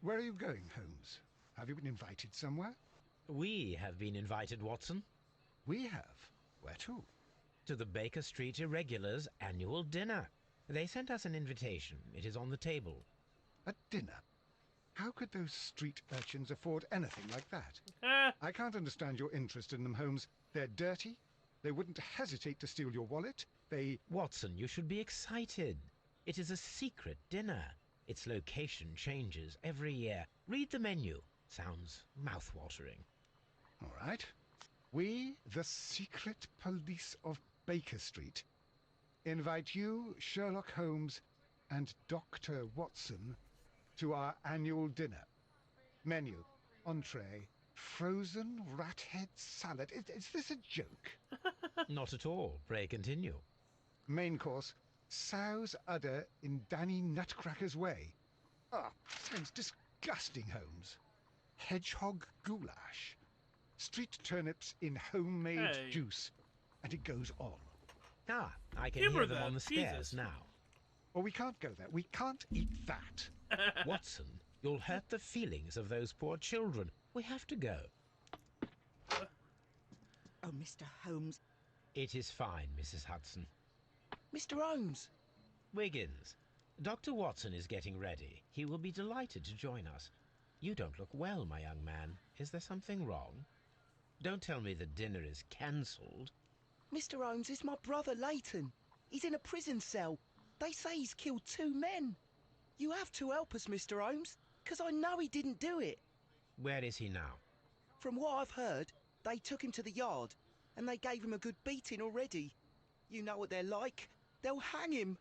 Where are you going, Holmes? Have you been invited somewhere? We have been invited, Watson. We have. Where to? To the Baker Street Irregulars' annual dinner. They sent us an invitation. It is on the table. A dinner? How could those street urchins afford anything like that? I can't understand your interest in them, Holmes. They're dirty. They wouldn't hesitate to steal your wallet. Watson, you should be excited. It is a secret dinner. Its location changes every year. Read the menu. Sounds mouth-watering. All right. We, the secret police of Baker Street, invite you, Sherlock Holmes, and Dr. Watson to our annual dinner. Menu, entree, frozen rat head salad. Is this a joke? Not at all. Pray continue. Main course, sow's udder in Danny Nutcracker's way. Ah, sounds disgusting, Holmes. Hedgehog goulash. Street turnips in homemade juice. And it goes on. Ah, I can hear them on the stairs now. Well, we can't go there. We can't eat that. Watson, you'll hurt the feelings of those poor children. We have to go. Oh, Mr. Holmes. It is fine, Mrs. Hudson. Mr. Holmes. Wiggins, Dr. Watson is getting ready. He will be delighted to join us. You don't look well, my young man. Is there something wrong? Don't tell me the dinner is cancelled. Mr. Holmes is my brother Leighton. He's in a prison cell. They say he's killed 2 men. You have to help us, Mr. Holmes, because I know he didn't do it. Where is he now? From what I've heard, they took him to the yard, and they gave him a good beating already. You know what they're like. They'll hang him.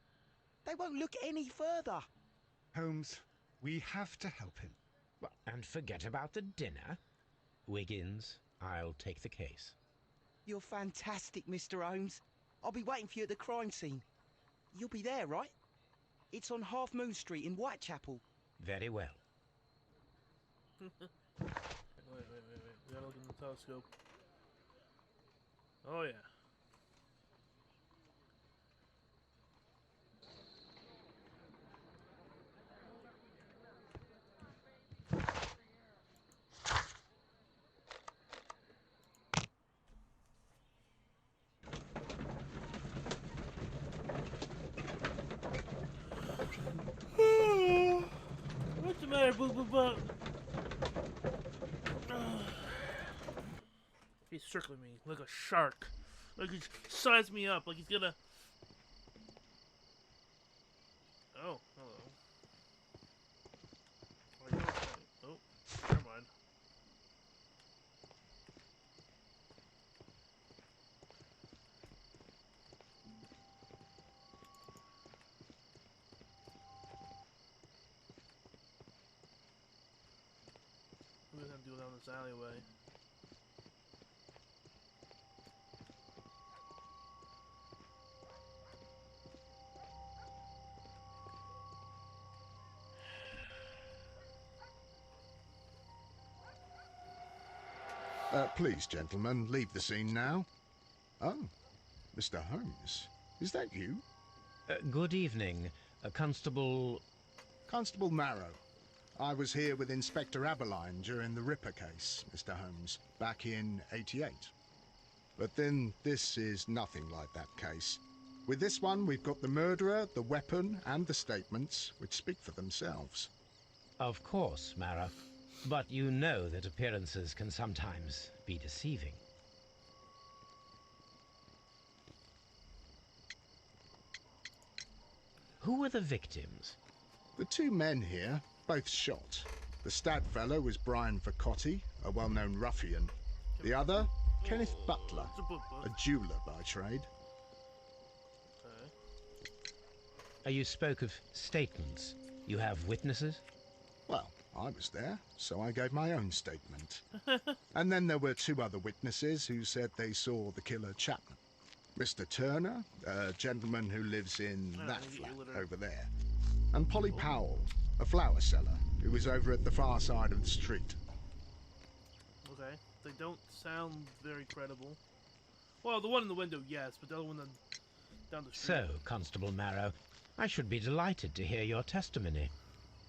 They won't look any further. Holmes, we have to help him. Well, and forget about the dinner. Wiggins, I'll take the case. You're fantastic, Mr. Holmes. I'll be waiting for you at the crime scene. You'll be there, right? It's on Half Moon Street in Whitechapel. Very well. wait. We gotta look in the telescope. Oh, yeah. What's the matter, boo? He's circling me like a shark. Like he's sized me up, like he's gonna... Oh, hello. Oh, never mind. We're gonna have to go down this alleyway. Please, gentlemen, leave the scene now. Oh, Mr. Holmes, is that you? Good evening, Constable... Constable Marrow. I was here with Inspector Aberline during the Ripper case, Mr. Holmes, back in '88. But then this is nothing like that case. With this one, we've got the murderer, the weapon, and the statements, which speak for themselves. Of course, Mara. But you know that appearances can sometimes be deceiving. Who were the victims? The 2 men here, both shot. The stab fellow was Brian Vercotti, a well-known ruffian. The other, Kenneth Butler, a jeweller by trade. You spoke of statements. You have witnesses? Well, I was there, so I gave my own statement. And then there were 2 other witnesses who said they saw the killer Chapman. Mr. Turner, a gentleman who lives in that flat over there. And Polly Powell, a flower seller, who was over at the far side of the street. Okay, they don't sound very credible. Well, the one in the window, yes, but the other one down the street. So, Constable Marrow, I should be delighted to hear your testimony.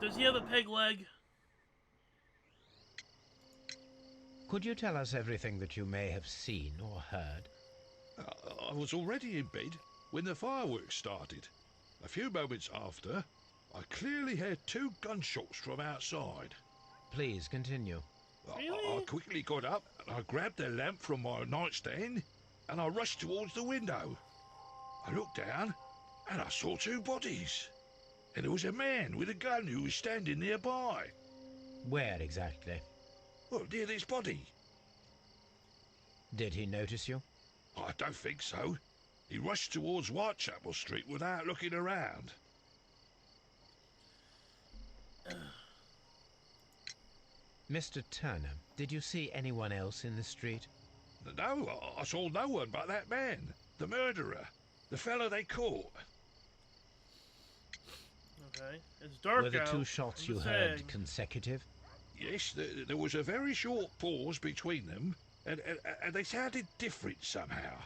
Does he have a peg leg? Could you tell us everything that you may have seen or heard? I was already in bed when the fireworks started. A few moments after, I clearly heard 2 gunshots from outside. Please continue. Really? I quickly got up and I grabbed the lamp from my nightstand and I rushed towards the window. I looked down and I saw 2 bodies. And there was a man with a gun who was standing nearby. Where exactly? Well, near this body. Did he notice you? I don't think so. He rushed towards Whitechapel Street without looking around. Mr. Turner, did you see anyone else in the street? No, I saw no one but that man, the murderer, the fellow they caught. Okay, it's dark Were the out. 2 shots I'm you just heard saying. consecutive? Yes, there was a very short pause between them, and they sounded different somehow.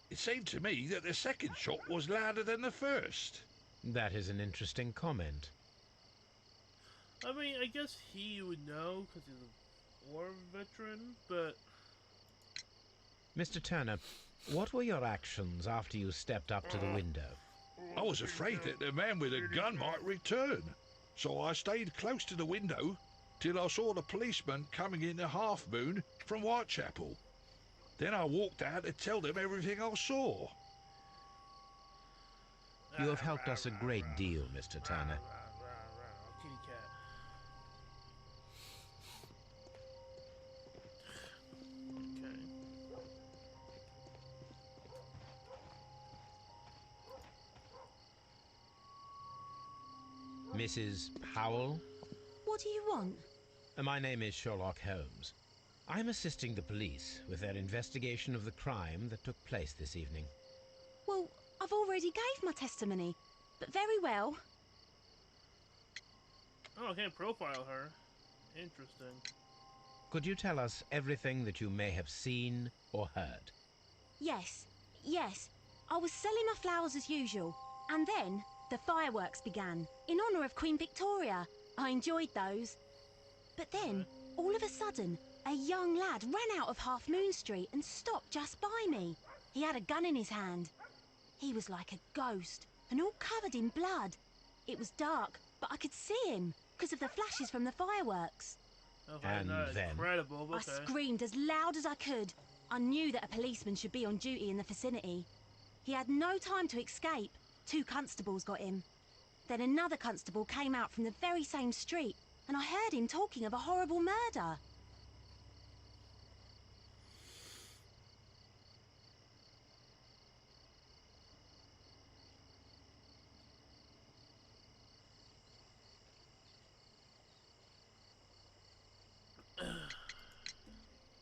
It seemed to me that the second shot was louder than the first. That is an interesting comment. I mean, I guess he would know because he's a war veteran, but Mr. Turner, what were your actions after you stepped up to the window? I was afraid that the man with a gun might return, so I stayed close to the window till I saw the policeman coming in the Half Moon from Whitechapel. Then I walked out to tell them everything I saw. You have helped us a great deal, Mr. Turner. kitty cat. Okay. Mrs. Powell? What do you want? My name is Sherlock Holmes. I'm assisting the police with their investigation of the crime that took place this evening. Well, I've already gave my testimony, but very well. Oh, I can't profile her. Interesting. Could you tell us everything that you may have seen or heard? Yes, yes. I was selling my flowers as usual, and then the fireworks began, in honour of Queen Victoria. I enjoyed those. But then, all of a sudden, a young lad ran out of Half Moon Street and stopped just by me. He had a gun in his hand. He was like a ghost, and all covered in blood. It was dark, but I could see him, because of the flashes from the fireworks. Okay, And not then? incredible, but I okay. screamed as loud as I could. I knew that a policeman should be on duty in the vicinity. He had no time to escape. 2 constables got him. Then another constable came out from the very same street, and I heard him talking of a horrible murder.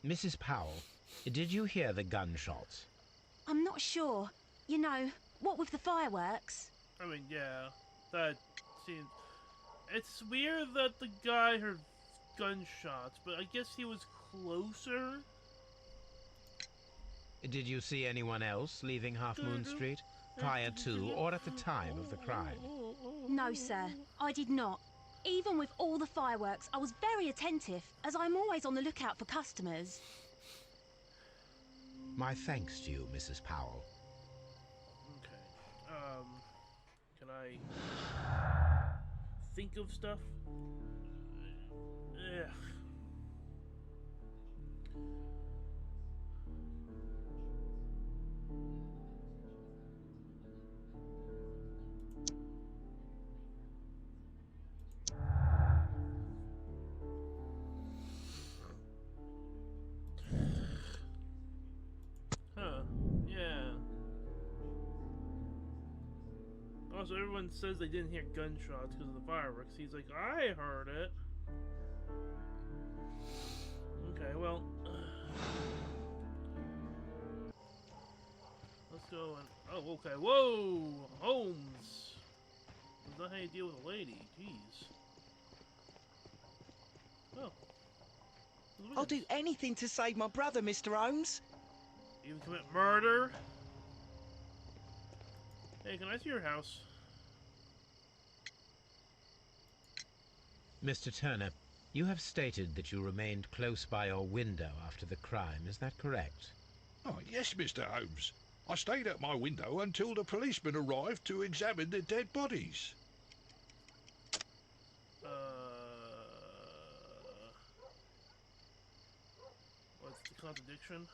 Mrs. Powell, did you hear the gunshots? I'm not sure. You know, what with the fireworks? I mean, yeah, that seems... It's weird that the guy heard gunshots, but I guess he was closer? Did you see anyone else leaving Half Moon Street prior to or at the time of the crime? No, sir, I did not. Even with all the fireworks, I was very attentive, as I'm always on the lookout for customers. My thanks to you, Mrs. Powell. Okay, can I think of stuff? Ugh. Huh, yeah. Also, everyone says they didn't hear gunshots because of the fireworks. He's like, I heard it. Okay, well... let's go and... Oh, okay. Whoa! Holmes! That's not how you deal with a lady. Jeez. Oh. I'll do anything to save my brother, Mr. Holmes. Even commit murder? Hey, can I see your house? Mr. Turner, you have stated that you remained close by your window after the crime. Is that correct? Oh, yes, Mr. Holmes. I stayed at my window until the policeman arrived to examine the dead bodies. What's the contradiction?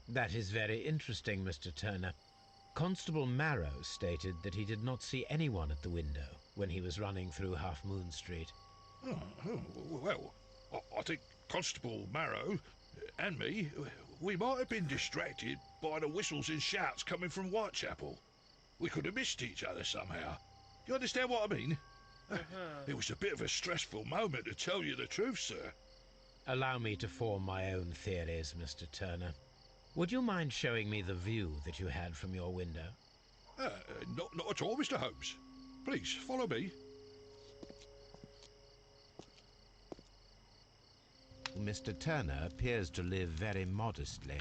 That is very interesting, Mr. Turner. Constable Marrow stated that he did not see anyone at the window when he was running through Half Moon Street. Well, I think Constable Marrow and me, we might have been distracted by the whistles and shouts coming from Whitechapel. We could have missed each other somehow. You understand what I mean? It was a bit of a stressful moment, to tell you the truth, sir. Allow me to form my own theories, Mr. Turner. Would you mind showing me the view that you had from your window? Not at all, Mr. Holmes. Please, follow me. Mr. Turner appears to live very modestly.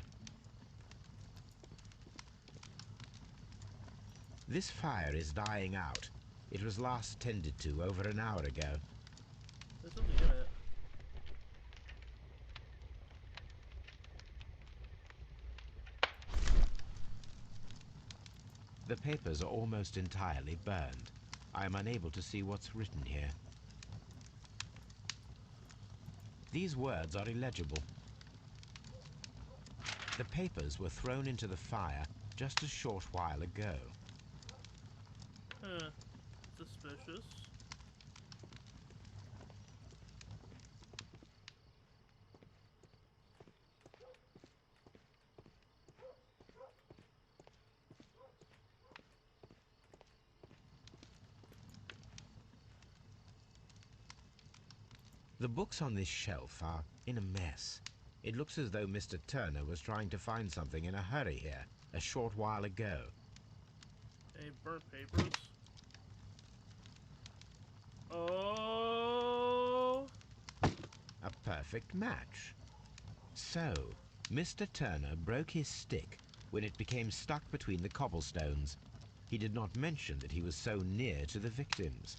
This fire is dying out. It was last tended to over an hour ago. There's something in it. The papers are almost entirely burned. I am unable to see what's written here. These words are illegible. The papers were thrown into the fire just a short while ago. Suspicious. The books on this shelf are in a mess. It looks as though Mr. Turner was trying to find something in a hurry here a short while ago. Any burnt papers? Oh! A perfect match. So, Mr. Turner broke his stick when it became stuck between the cobblestones. He did not mention that he was so near to the victims.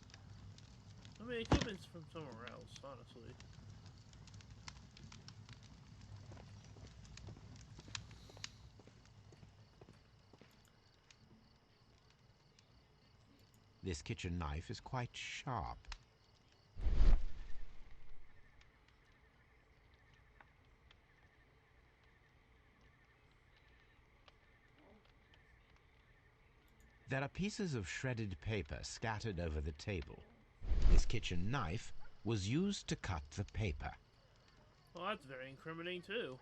I mean, it could have been from somewhere else, honestly. This kitchen knife is quite sharp. There are pieces of shredded paper scattered over the table. This kitchen knife was used to cut the paper. Well, that's very incriminating, too.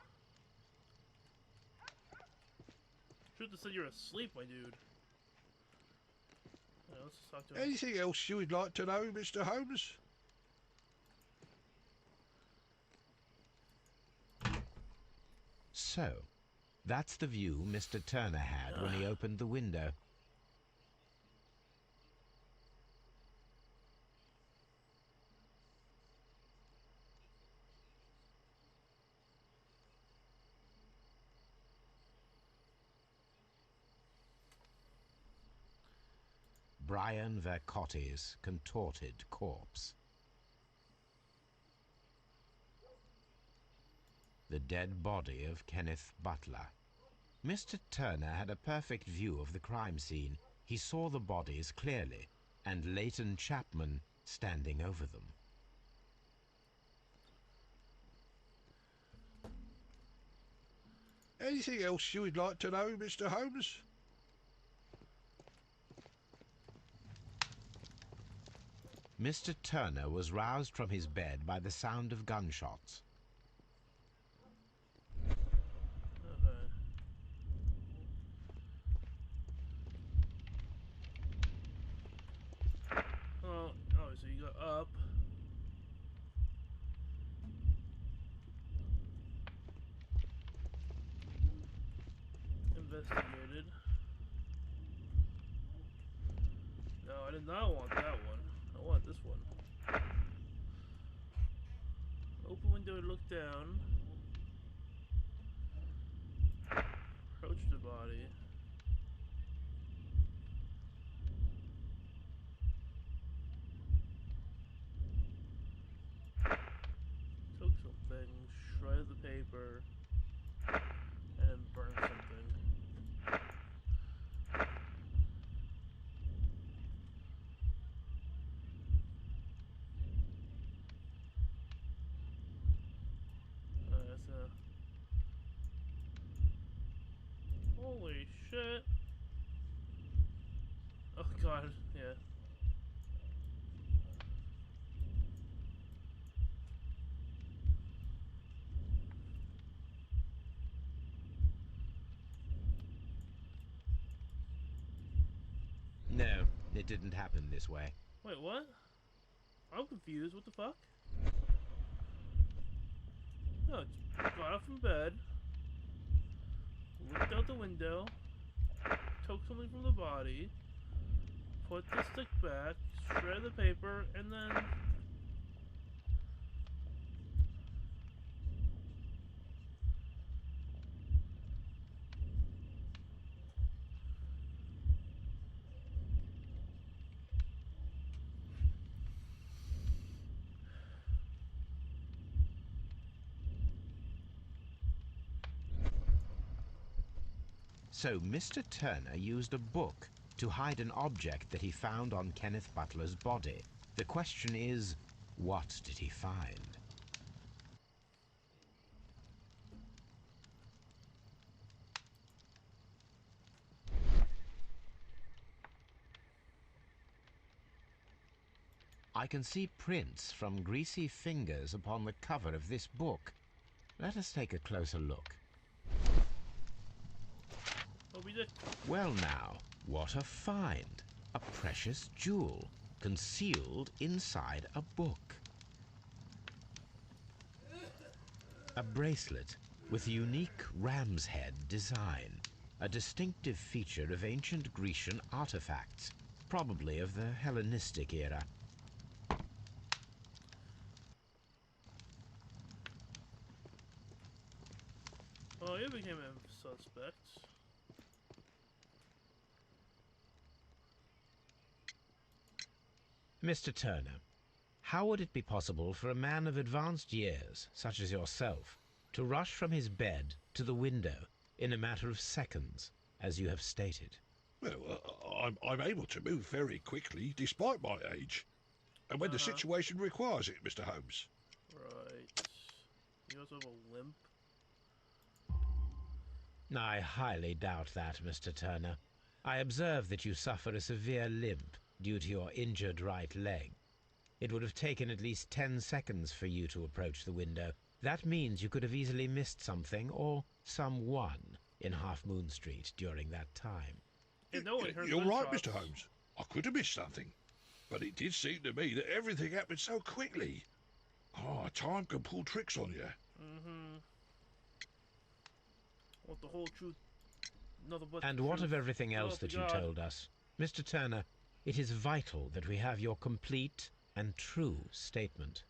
Should have said you're asleep, my dude. Yeah, let's just talk to him. Anything else you would like to know, Mr. Holmes? So, that's the view Mr. Turner had when he opened the window. Brian Vercotti's contorted corpse. The dead body of Kenneth Butler. Mr. Turner had a perfect view of the crime scene. He saw the bodies clearly, and Leighton Chapman standing over them. Anything else you would like to know, Mr. Holmes? Mr. Turner was roused from his bed by the sound of gunshots. Okay. Oh, so you got up. Investigated. No, I did not want that one. I want this one. Open window and look down. Approach the body. God, yeah. No, it didn't happen this way. Wait, what? I'm confused. What the fuck? No, just got up from bed, looked out the window, took something from the body, put the stick back, shred the paper, and then... So Mr. Turner used a book to hide an object that he found on Kenneth Butler's body. The question is, what did he find? I can see prints from greasy fingers upon the cover of this book. Let us take a closer look. What we did? Well now, what a find! A precious jewel, concealed inside a book. A bracelet with a unique ram's head design, a distinctive feature of ancient Grecian artifacts, probably of the Hellenistic era. Oh, you became a suspect. Mr. Turner, how would it be possible for a man of advanced years, such as yourself, to rush from his bed to the window in a matter of seconds, as you have stated? Well, I'm able to move very quickly, despite my age. And when the situation requires it, Mr. Holmes. Right. You also have a limp. I highly doubt that, Mr. Turner. I observe that you suffer a severe limp due to your injured right leg. It would have taken at least 10 seconds for you to approach the window. That means you could have easily missed something or someone in Half Moon Street during that time. Yeah, no one heard You're right, gunshots. Mr. Holmes. I could have missed something. But it did seem to me that everything happened so quickly. Oh, time can pull tricks on you. Mm-hmm. Want the whole truth, nothing but And the what truth. of everything else Oh, that you God. told us? Mr. Turner, it is vital that we have your complete and true statement.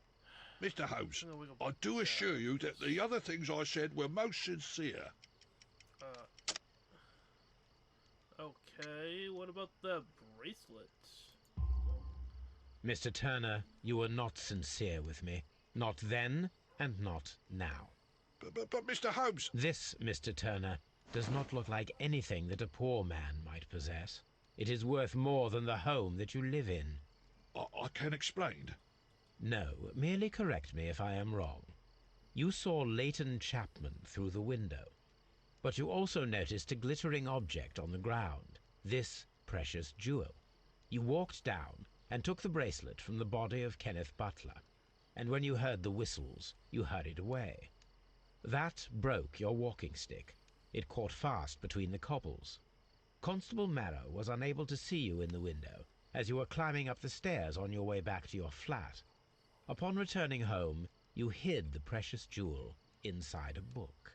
Mr. Holmes, I'm gonna wake up I do Dad. assure you that the other things I said were most sincere. Okay, what about the bracelet? Mr. Turner, you were not sincere with me. Not then, and not now. But Mr. Holmes... This, Mr. Turner, does not look like anything that a poor man might possess. It is worth more than the home that you live in. I can explain. No, merely correct me if I am wrong. You saw Leighton Chapman through the window, but you also noticed a glittering object on the ground, this precious jewel. You walked down and took the bracelet from the body of Kenneth Butler, and when you heard the whistles, you hurried away. That broke your walking stick. It caught fast between the cobbles. Constable Marrow was unable to see you in the window as you were climbing up the stairs on your way back to your flat. Upon returning home, you hid the precious jewel inside a book.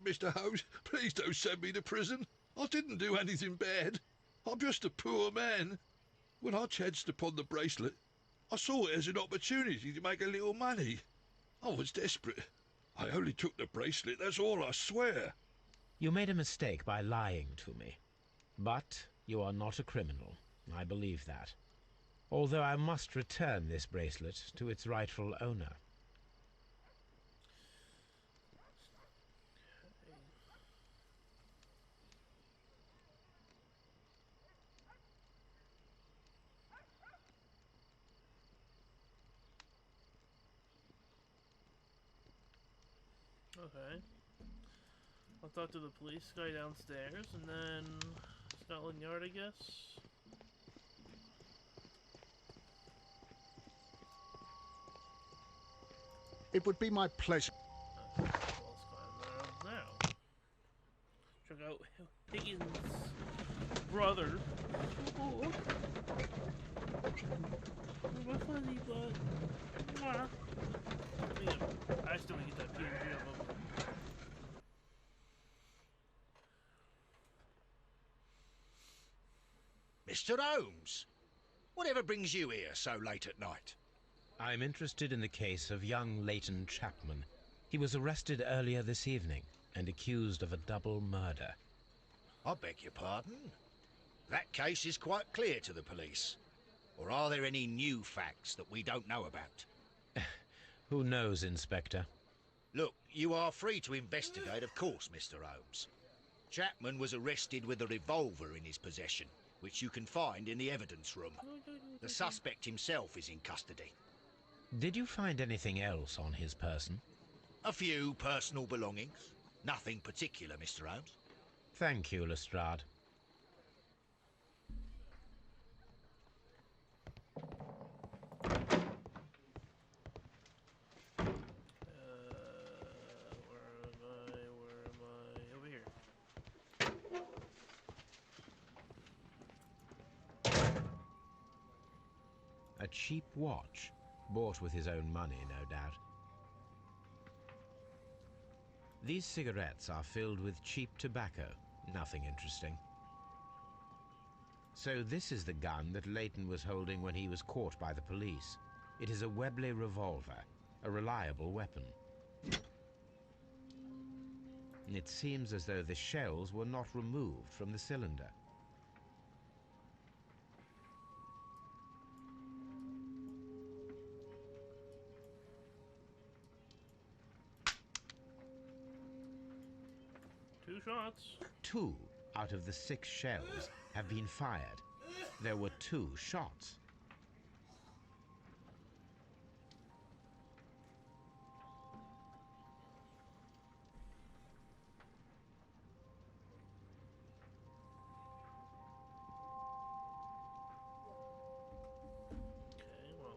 Mr. Holmes, please don't send me to prison. I didn't do anything bad. I'm just a poor man. When I chanced upon the bracelet, I saw it as an opportunity to make a little money. I was desperate. I only took the bracelet, that's all, I swear. You made a mistake by lying to me. But you are not a criminal. I believe that. Although I must return this bracelet to its rightful owner. Okay. I'll talk to the police guy downstairs, and then Scotland Yard, I guess. It would be my pleasure. Let's climb there now. Check out Higgins' brother. Oh. My funny butt. Mwah. I still get that PNG of him. Mr. Holmes, whatever brings you here so late at night? I'm interested in the case of young Leighton Chapman. He was arrested earlier this evening and accused of a double murder. I beg your pardon? That case is quite clear to the police. Or are there any new facts that we don't know about? Who knows, Inspector? Look, you are free to investigate, of course, Mr. Holmes. Chapman was arrested with a revolver in his possession, which you can find in the evidence room. The suspect himself is in custody. Did you find anything else on his person? A few personal belongings. Nothing particular, Mr. Holmes. Thank you, Lestrade. Where am I? Over here. A cheap watch, bought with his own money, no doubt. These cigarettes are filled with cheap tobacco. Nothing interesting. So this is the gun that Leighton was holding when he was caught by the police. It is a Webley revolver, a reliable weapon. It seems as though the shells were not removed from the cylinder. Two shots. 2 out of the 6 shells have been fired. There were 2 shots. Okay, well.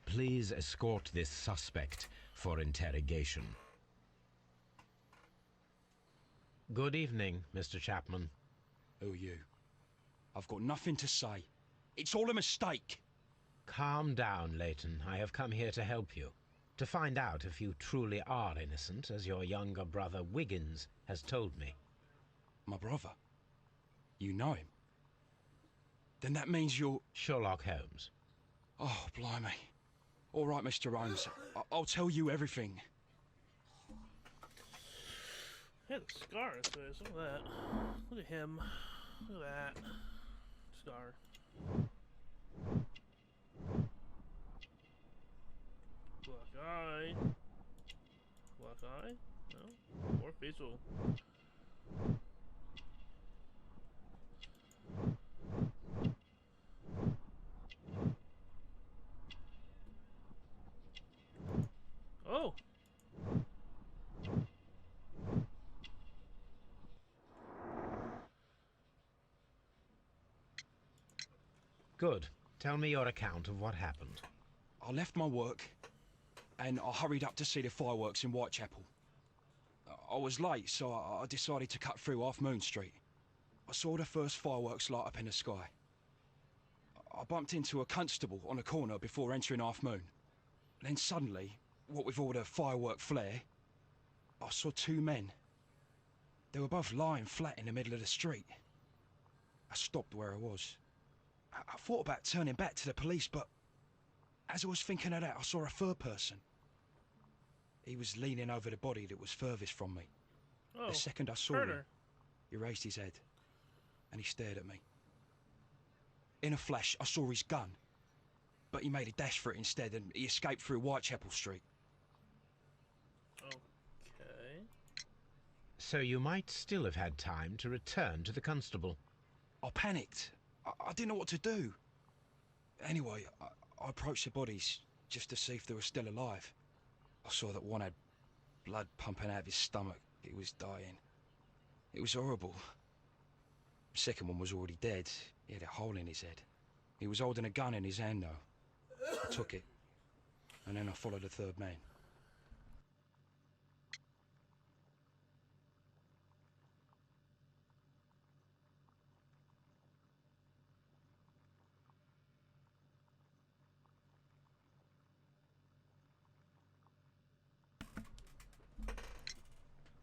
Please escort this suspect for interrogation. Good evening, Mr. Chapman. Who are you? I've got nothing to say. It's all a mistake. Calm down, Leighton. I have come here to help you. To find out if you truly are innocent, as your younger brother Wiggins has told me. My brother? You know him? Then that means you're... Sherlock Holmes. Oh, blimey. All right, Mr. Holmes. I'll tell you everything. He had a scar on his face. Look at that. Look at him. Look at that. Scar. Black eye. Black eye? No. More facial. Oh! Good. Tell me your account of what happened. I left my work and I hurried up to see the fireworks in Whitechapel. I was late, so I decided to cut through Half Moon Street. I saw the first fireworks light up in the sky. I bumped into a constable on a corner before entering Half Moon. Then suddenly, what with all the firework flare, I saw 2 men. They were both lying flat in the middle of the street. I stopped where I was. I thought about turning back to the police, but as I was thinking of that, I saw a third person. He was leaning over the body that was furthest from me. Oh, The second I saw him, murder. he raised his head and he stared at me. In a flash, I saw his gun, but he made a dash for it instead and he escaped through Whitechapel Street. Okay. So you might still have had time to return to the constable. I panicked. I didn't know what to do. Anyway, I approached the bodies just to see if they were still alive. I saw that one had blood pumping out of his stomach. He was dying. It was horrible. Second one was already dead. He had a hole in his head. He was holding a gun in his hand, though. I took it. And then I followed the third man.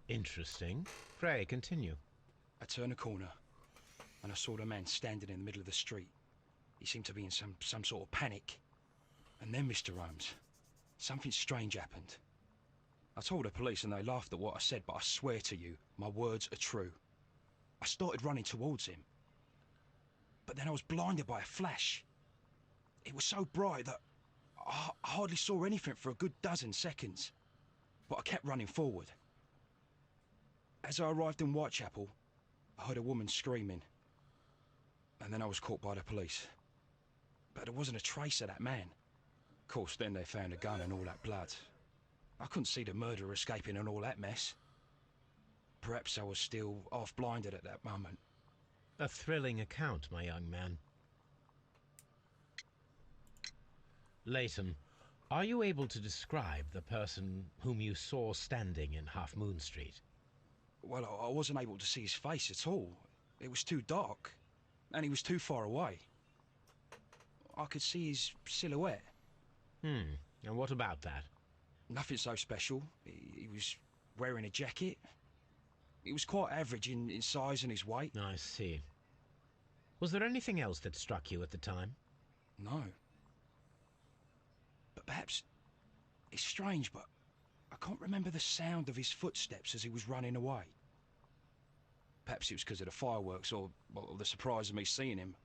Interesting. Pray, continue. I turned a corner, and I saw the man standing in the middle of the street. He seemed to be in some sort of panic. And then, Mr. Holmes, something strange happened. I told the police and they laughed at what I said, but I swear to you, my words are true. I started running towards him. But then I was blinded by a flash. It was so bright that I hardly saw anything for a good dozen seconds. But I kept running forward. As I arrived in Whitechapel, I heard a woman screaming. And then I was caught by the police. But there wasn't a trace of that man. Of course, then they found a gun and all that blood. I couldn't see the murderer escaping and all that mess. Perhaps I was still half-blinded at that moment. A thrilling account, my young man. Leighton, are you able to describe the person whom you saw standing in Half Moon Street? Well, I wasn't able to see his face at all. It was too dark, and he was too far away. I could see his silhouette. And what about that? Nothing so special. He was wearing a jacket. He was quite average in size and his weight. I see. Was there anything else that struck you at the time? No. But perhaps it's strange, but I can't remember the sound of his footsteps as he was running away. Perhaps it was because of the fireworks or the surprise of me seeing him.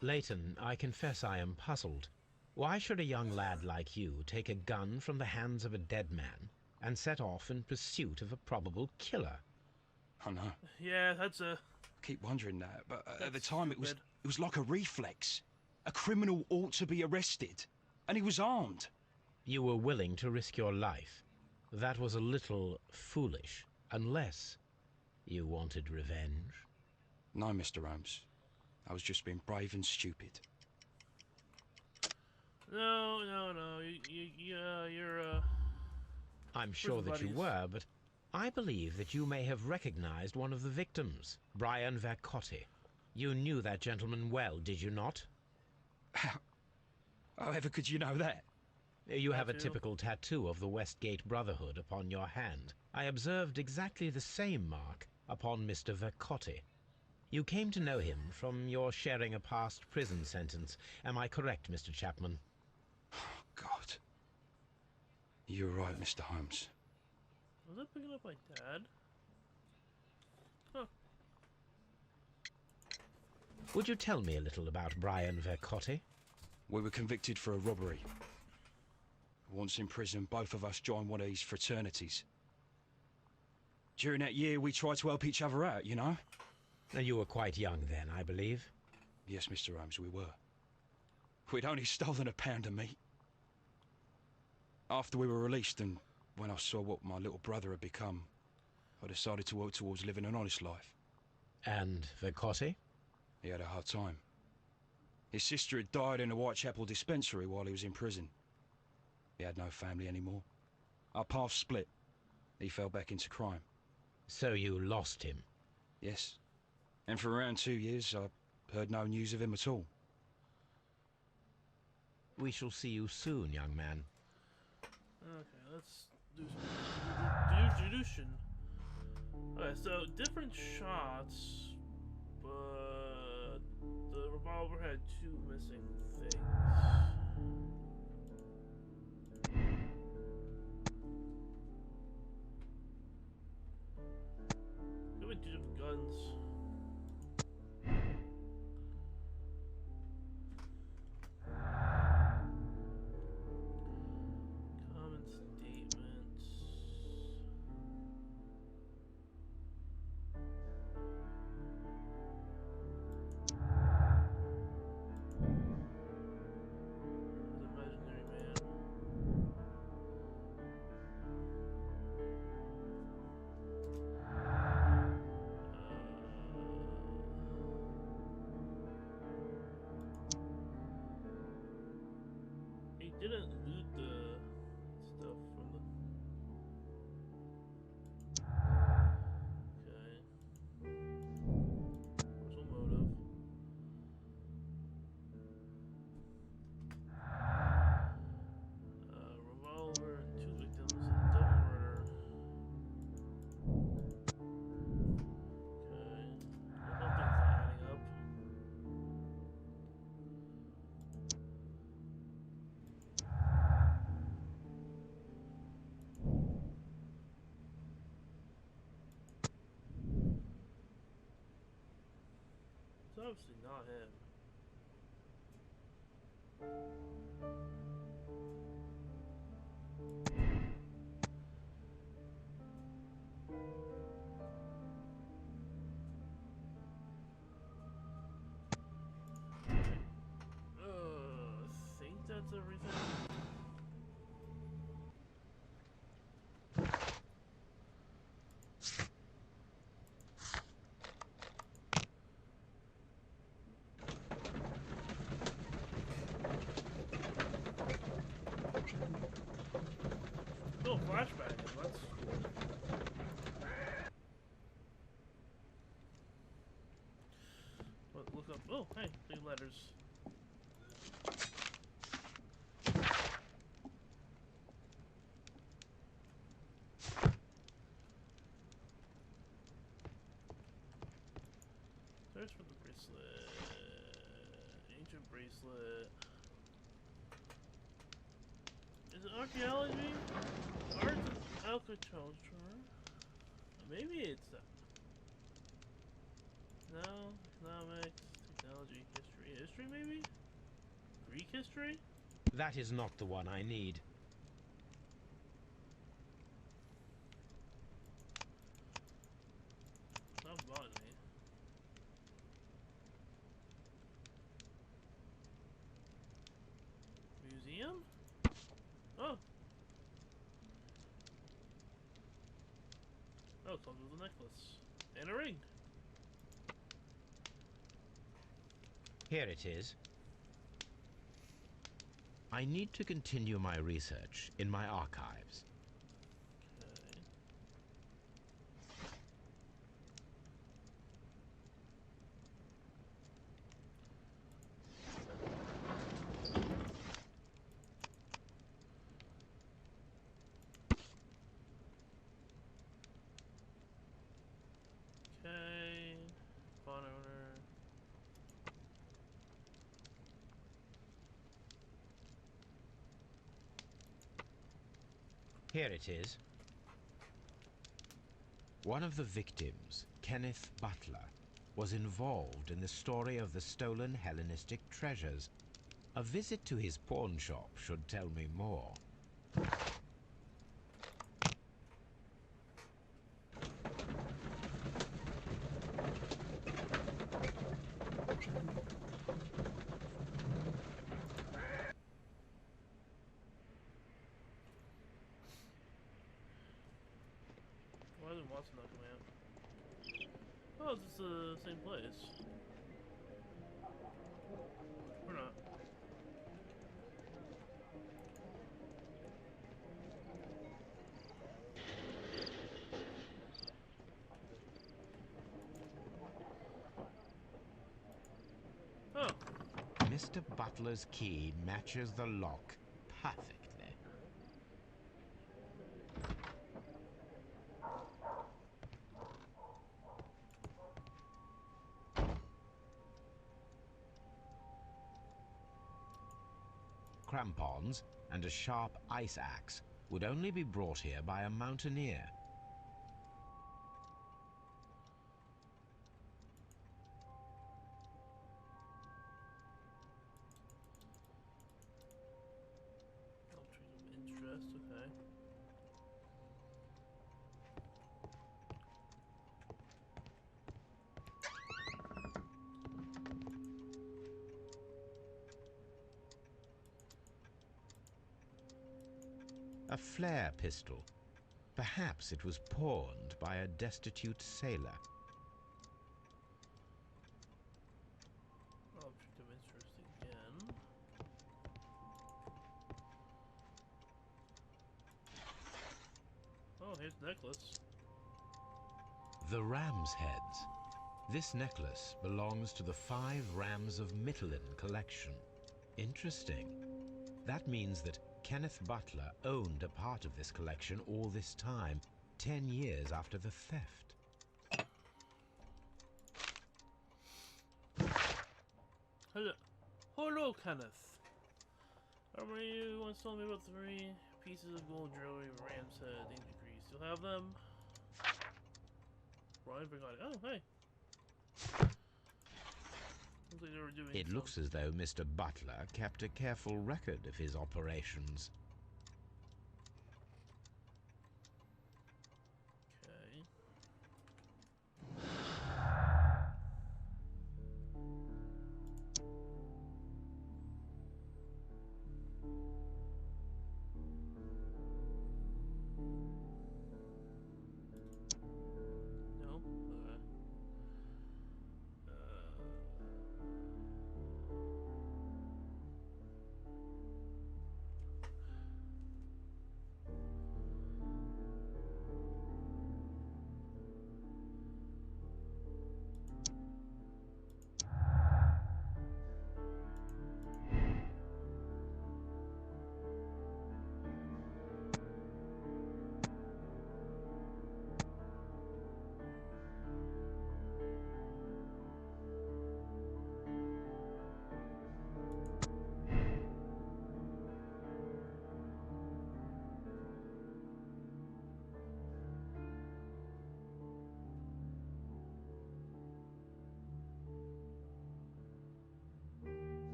Leighton, I confess I am puzzled. Why should a young lad like you take a gun from the hands of a dead man and set off in pursuit of a probable killer? I know. Yeah, that's a... I keep wondering that, but at the That's time stupid. it was like a reflex. A criminal ought to be arrested, and he was armed. You were willing to risk your life. That was a little foolish, unless you wanted revenge. No, Mr. Holmes. I was just being brave and stupid. No. You're I'm sure prison that you buddies. were, but I believe that you may have recognized one of the victims, Brian Vercotti. You knew that gentleman well, did you not? However could you know that? You have a Tattoo. typical tattoo of the Westgate Brotherhood upon your hand. I observed exactly the same mark upon Mr. Vercotti. You came to know him from your sharing a past prison sentence. Am I correct, Mr. Chapman? God. You're right, Mr. Holmes. Was I picking up my dad? Huh. Would you tell me a little about Brian Vercotti? We were convicted for a robbery. Once in prison, both of us joined one of these fraternities. During that year, we tried to help each other out, you know? You were quite young then, I believe. Yes, Mr. Holmes, we were. We'd only stolen a pound of meat. After we were released, and when I saw what my little brother had become, I decided to work towards living an honest life. And Vercotti? He had a hard time. His sister had died in a Whitechapel dispensary while he was in prison. He had no family anymore. Our paths split. He fell back into crime. So you lost him? Yes. And for around 2 years, I heard no news of him at all. We shall see you soon, young man. Okay, let's do some deduction. Okay, so different shots, but the revolver had 2 missing things. Give me 2 different guns. Common statements. obviously not him. I think that's everything. Oh, flashback. That's cool. Look up. Oh, hey, big letters. There's for the bracelet. Ancient bracelet. Is it archaeology? Art of agriculture? Maybe it's no, economics, technology, history. History maybe? Greek history? That is not the one I need. Not botany. Museum? Oh. Oh, it comes with a necklace. And a ring. Here it is. I need to continue my research in my archives. Okay. Okay. Pawn owner. Here it is. One of the victims, Kenneth Butler, was involved in the story of the stolen Hellenistic treasures. A visit to his pawn shop should tell me more. Why isn't Watson not coming out? Oh, it's the same place. Or not. Oh. Mr. Butler's key matches the lock perfectly. Crampons and a sharp ice axe would only be brought here by a mountaineer. Doctrine of interest, okay. A flare pistol. Perhaps it was pawned by a destitute sailor. Object of interest again. Oh, here's the necklace. The ram's heads. This necklace belongs to the 5 Rams of Mittelin collection. Interesting. That means that Kenneth Butler owned a part of this collection all this time, 10 years after the theft. Hello, Kenneth. Remember you once told me about 3 pieces of gold jewelry of ram's head, danger degree. Still have them? Brian forgot it. Oh, hey. Looks like they were doing It looks as though Mr. Butler kept a careful record of his operations. Okay. No? Okay.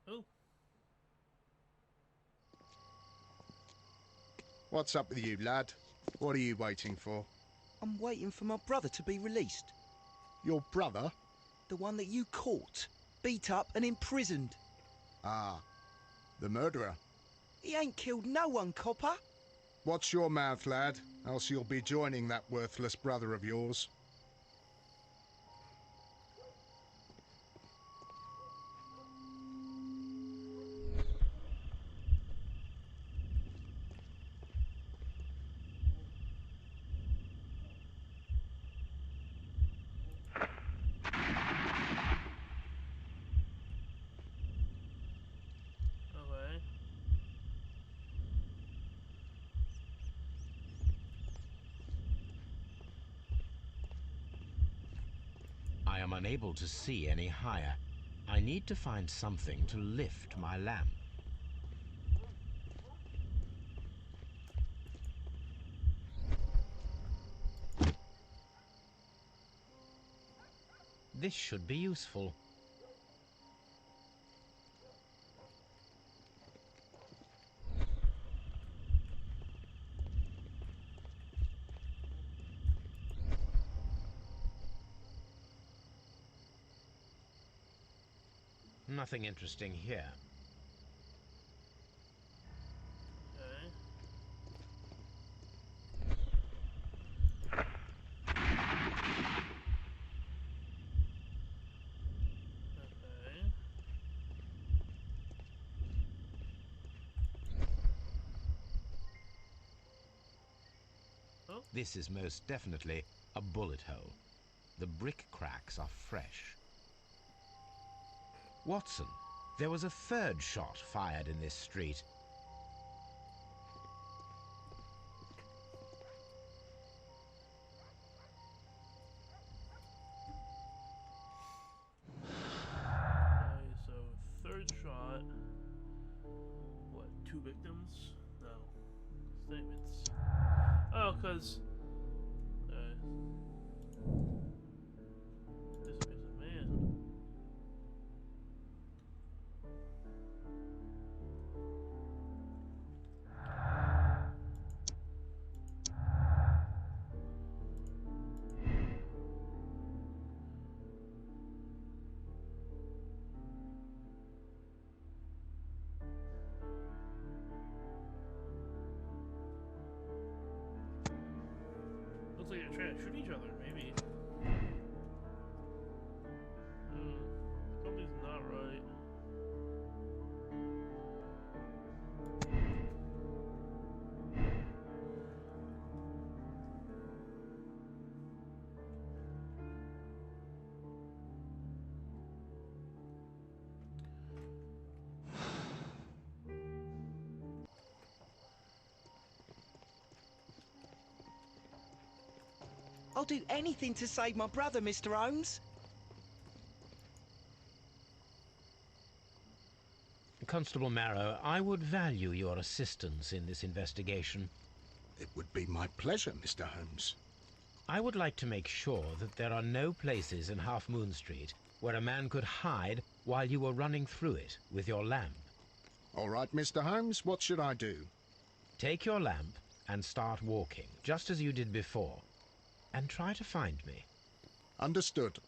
Oh. What's up with you, lad? What are you waiting for? I'm waiting for my brother to be released. Your brother? The one that you caught, beat up and imprisoned. Ah, the murderer. He ain't killed no one, copper. Watch your mouth, lad, else you'll be joining that worthless brother of yours. Okay. I am unable to see any higher. I need to find something to lift my lamp. This should be useful. Nothing interesting here. Okay. Okay. Oh. This is most definitely a bullet hole. The brick cracks are fresh. Watson, there was a third shot fired in this street. Okay, so third shot. What, 2 victims? No. Statements. Oh, because... this is a man. Looks like they're trying to shoot each other, maybe. Something's not right. I'll do anything to save my brother, Mr. Holmes. Constable Marrow, I would value your assistance in this investigation. It would be my pleasure, Mr. Holmes. I would like to make sure that there are no places in Half Moon Street where a man could hide while you were running through it with your lamp. All right, Mr. Holmes, what should I do? Take your lamp and start walking, just as you did before, and try to find me. Understood.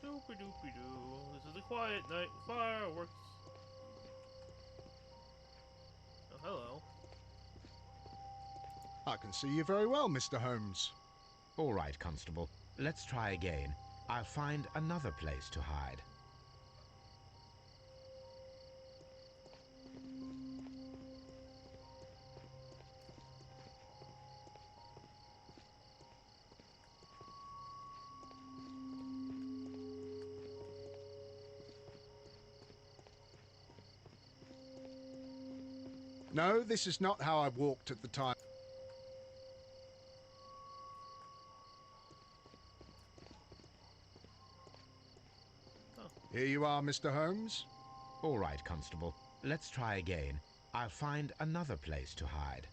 Doopy-doopy-doo. This is a quiet night with fireworks. Oh, hello. I can see you very well, Mr. Holmes. All right, Constable. Let's try again. I'll find another place to hide. No, this is not how I walked at the time. Oh. Here you are, Mr. Holmes. All right, Constable. Let's try again. I'll find another place to hide.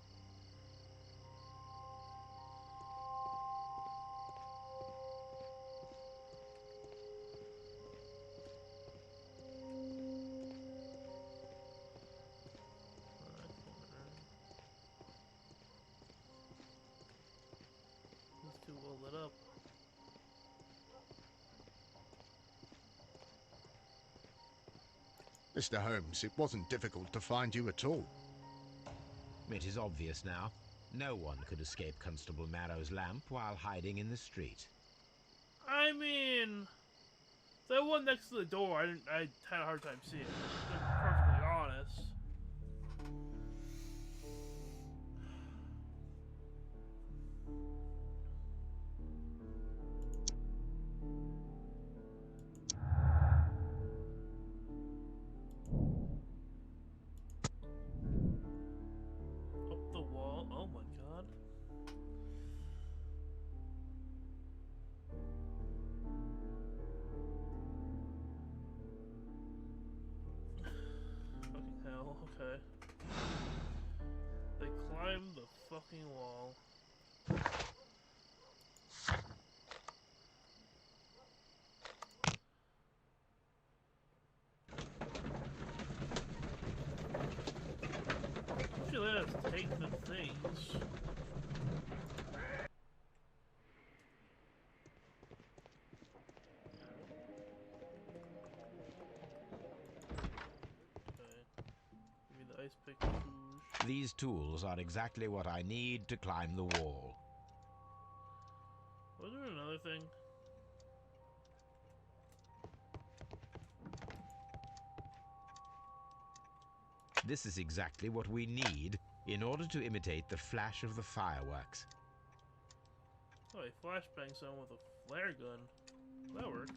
It's too well lit up. Mr. Holmes, it wasn't difficult to find you at all. It is obvious now. No one could escape Constable Marrow's lamp while hiding in the street. I mean, that one next to the door, I had a hard time seeing it. To be perfectly honest. Up the wall. Oh my god. Fucking hell, okay. They climbed the fucking wall. Usually let us take the things. Okay. Give me the ice pick tools. These tools are exactly what I need to climb the wall. Was there another thing? This is exactly what we need in order to imitate the flash of the fireworks. Oh, he flashbang someone with a flare gun. That works.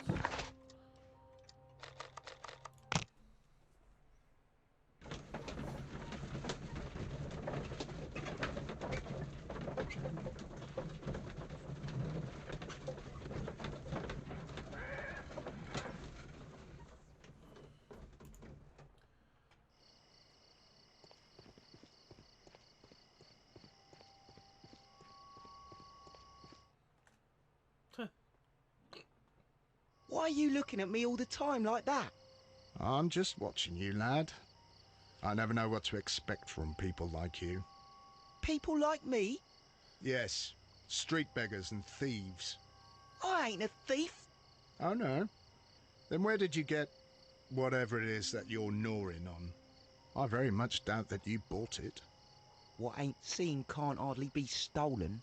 Why are you looking at me all the time like that? I'm just watching you, lad. I never know what to expect from people like you. People like me? Yes, street beggars and thieves. I ain't a thief. Oh, no? Then where did you get whatever it is that you're gnawing on? I very much doubt that you bought it. What ain't seen can't hardly be stolen.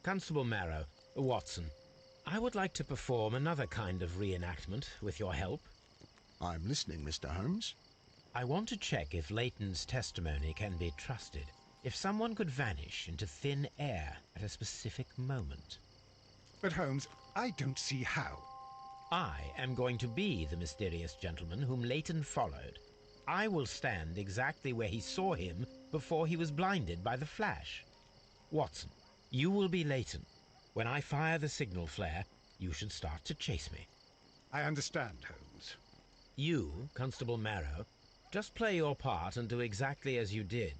Constable Marrow, Watson, I would like to perform another kind of reenactment with your help. I'm listening, Mr. Holmes. I want to check if Leighton's testimony can be trusted. If someone could vanish into thin air at a specific moment, But Holmes, I don't see how. I am going to be the mysterious gentleman whom Leighton followed. I will stand exactly where he saw him before he was blinded by the flash. Watson, you will be Leighton. When I fire the signal flare, you should start to chase me. I understand, Holmes. You, Constable Marrow, just play your part and do exactly as you did.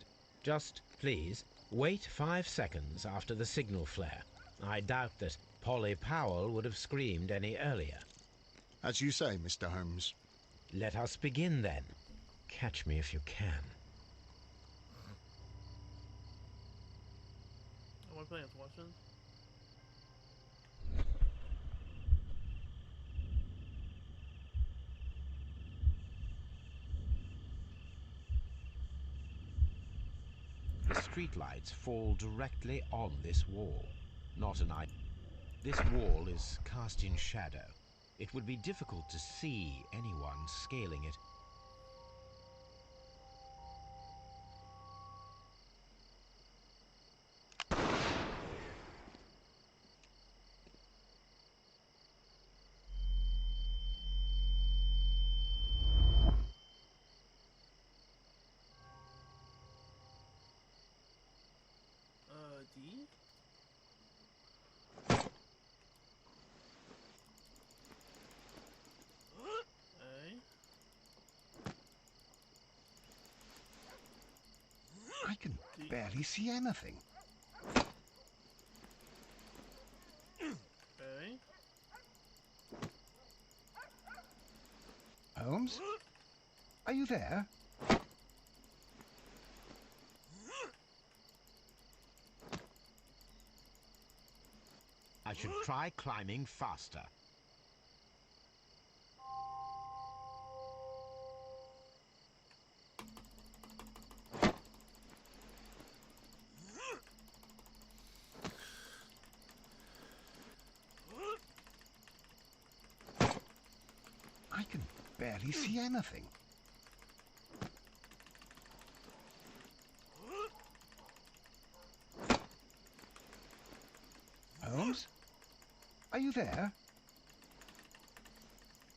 Just, please, wait 5 seconds after the signal flare. I doubt that Polly Powell would have screamed any earlier. As you say, Mr. Holmes. Let us begin, then. Catch me if you can. Am I playing as Watson? The streetlights fall directly on this wall. Not an eye. This wall is cast in shadow. It would be difficult to see anyone scaling it. D? I can barely see anything. Okay. Holmes? Are you there? I should try climbing faster. I can barely see anything. Holmes? Are you there?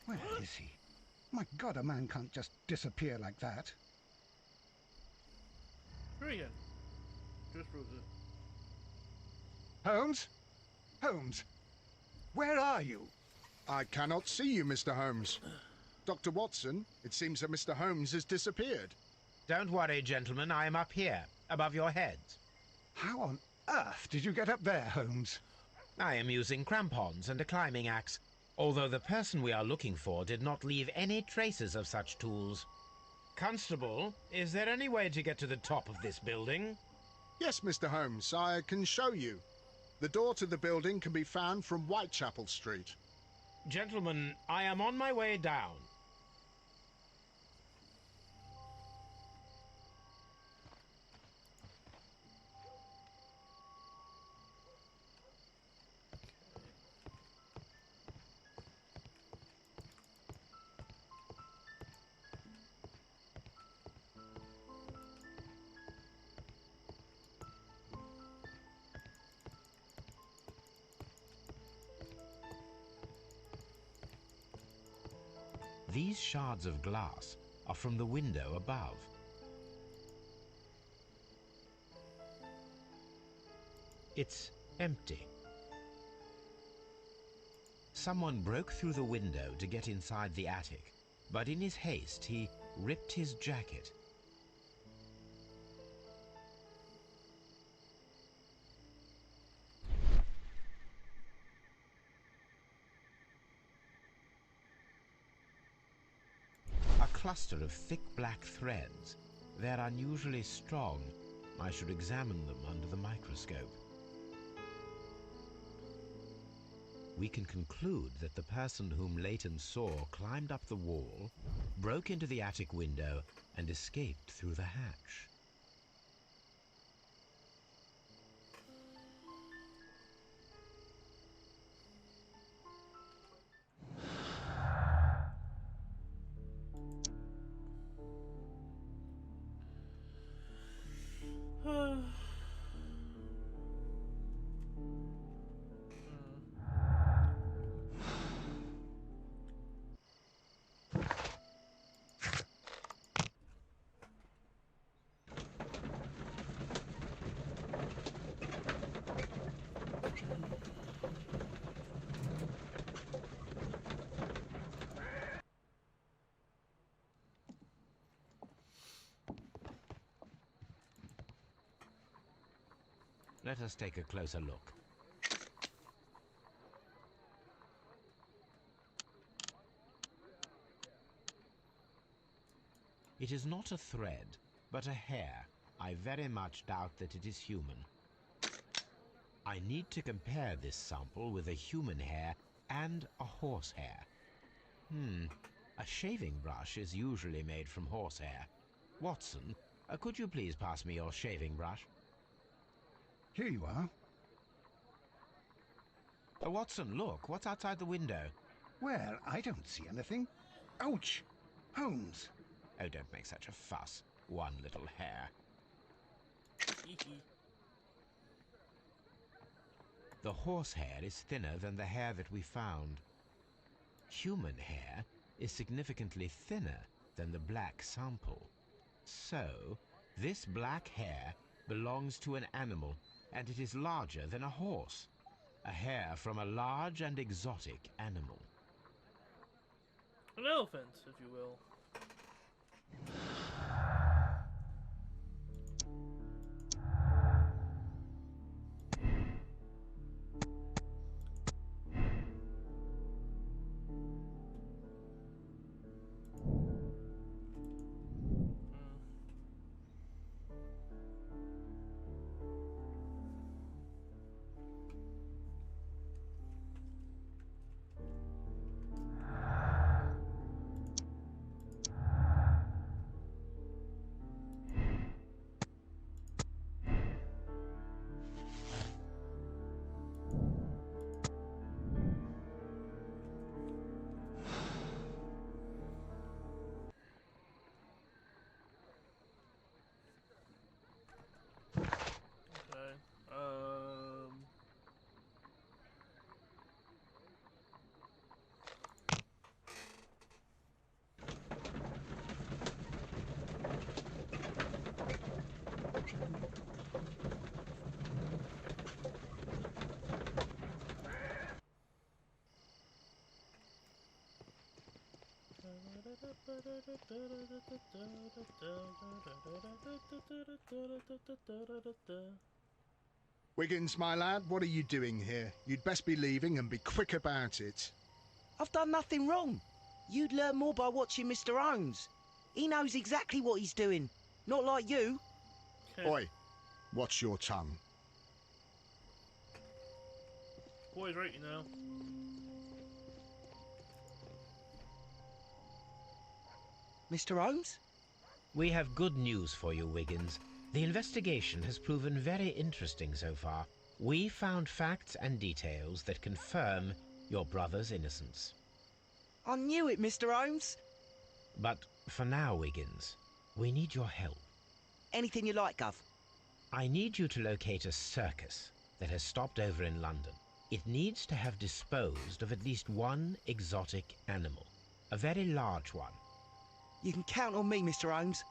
Where is he? My God, a man can't just disappear like that. Very good. Just proves it. Holmes? Holmes? Where are you? I cannot see you, Mr. Holmes. Dr. Watson, it seems that Mr. Holmes has disappeared. Don't worry, gentlemen. I am up here, above your heads. How on earth did you get up there, Holmes? I am using crampons and a climbing axe, although the person we are looking for did not leave any traces of such tools. Constable, is there any way to get to the top of this building? Yes, Mr. Holmes, I can show you. The door to the building can be found from Whitechapel Street. Gentlemen, I am on my way down. These shards of glass are from the window above. It's empty. Someone broke through the window to get inside the attic, but in his haste he ripped his jacket. A cluster of thick black threads. They're unusually strong. I should examine them under the microscope. We can conclude that the person whom Leighton saw climbed up the wall, broke into the attic window, and escaped through the hatch. let us take a closer look. It is not a thread, but a hair. I very much doubt that it is human. I need to compare this sample with a human hair and a horse hair. A shaving brush is usually made from horsehair. Watson, could you please pass me your shaving brush? Here you are. Watson, look, what's outside the window? Well, I don't see anything. Ouch! Holmes! Oh, don't make such a fuss. One little hair. The horsehair is thinner than the hair that we found. Human hair is significantly thinner than the black sample. So, this black hair belongs to an animal, and it is larger than a horse. A hair from a large and exotic animal. An elephant, if you will. Wiggins, my lad, what are you doing here? You'd best be leaving and be quick about it. I've done nothing wrong. You'd learn more by watching Mr. Holmes. He knows exactly what he's doing. Not like you. Oi, watch your tongue. Boy's right, you know. Mr. Holmes? We have good news for you, Wiggins. The investigation has proven very interesting so far. We found facts and details that confirm your brother's innocence. I knew it, Mr. Holmes. But for now, Wiggins, we need your help. Anything you like, Gov. I need you to locate a circus that has stopped over in London. It needs to have disposed of at least one exotic animal, a very large one. You can count on me, Mr. Holmes.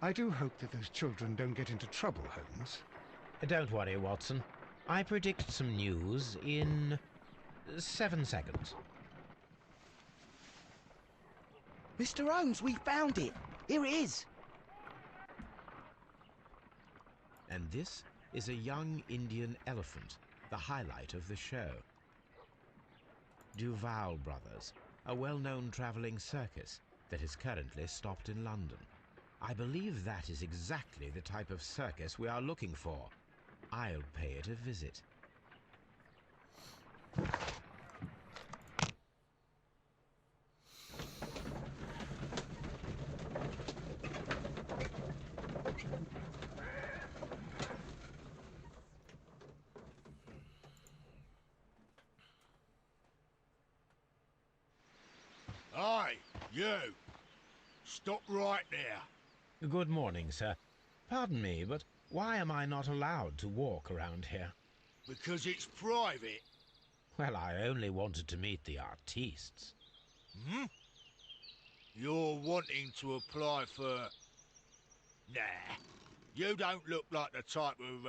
I do hope that those children don't get into trouble, Holmes. Don't worry, Watson. I predict some news in 7 seconds. Mr. Holmes, we found it. Here it is. And this is a young Indian elephant, the highlight of the show. Duval Brothers, a well-known travelling circus that is currently stopped in London. I believe that is exactly the type of circus we are looking for. I'll pay it a visit. Aye, you. Stop right there. Good morning, sir. Pardon me, but why am I not allowed to walk around here? Because it's private. Well, I only wanted to meet the artistes. Hmm? You're wanting to apply for... Nah. You don't look like the type of,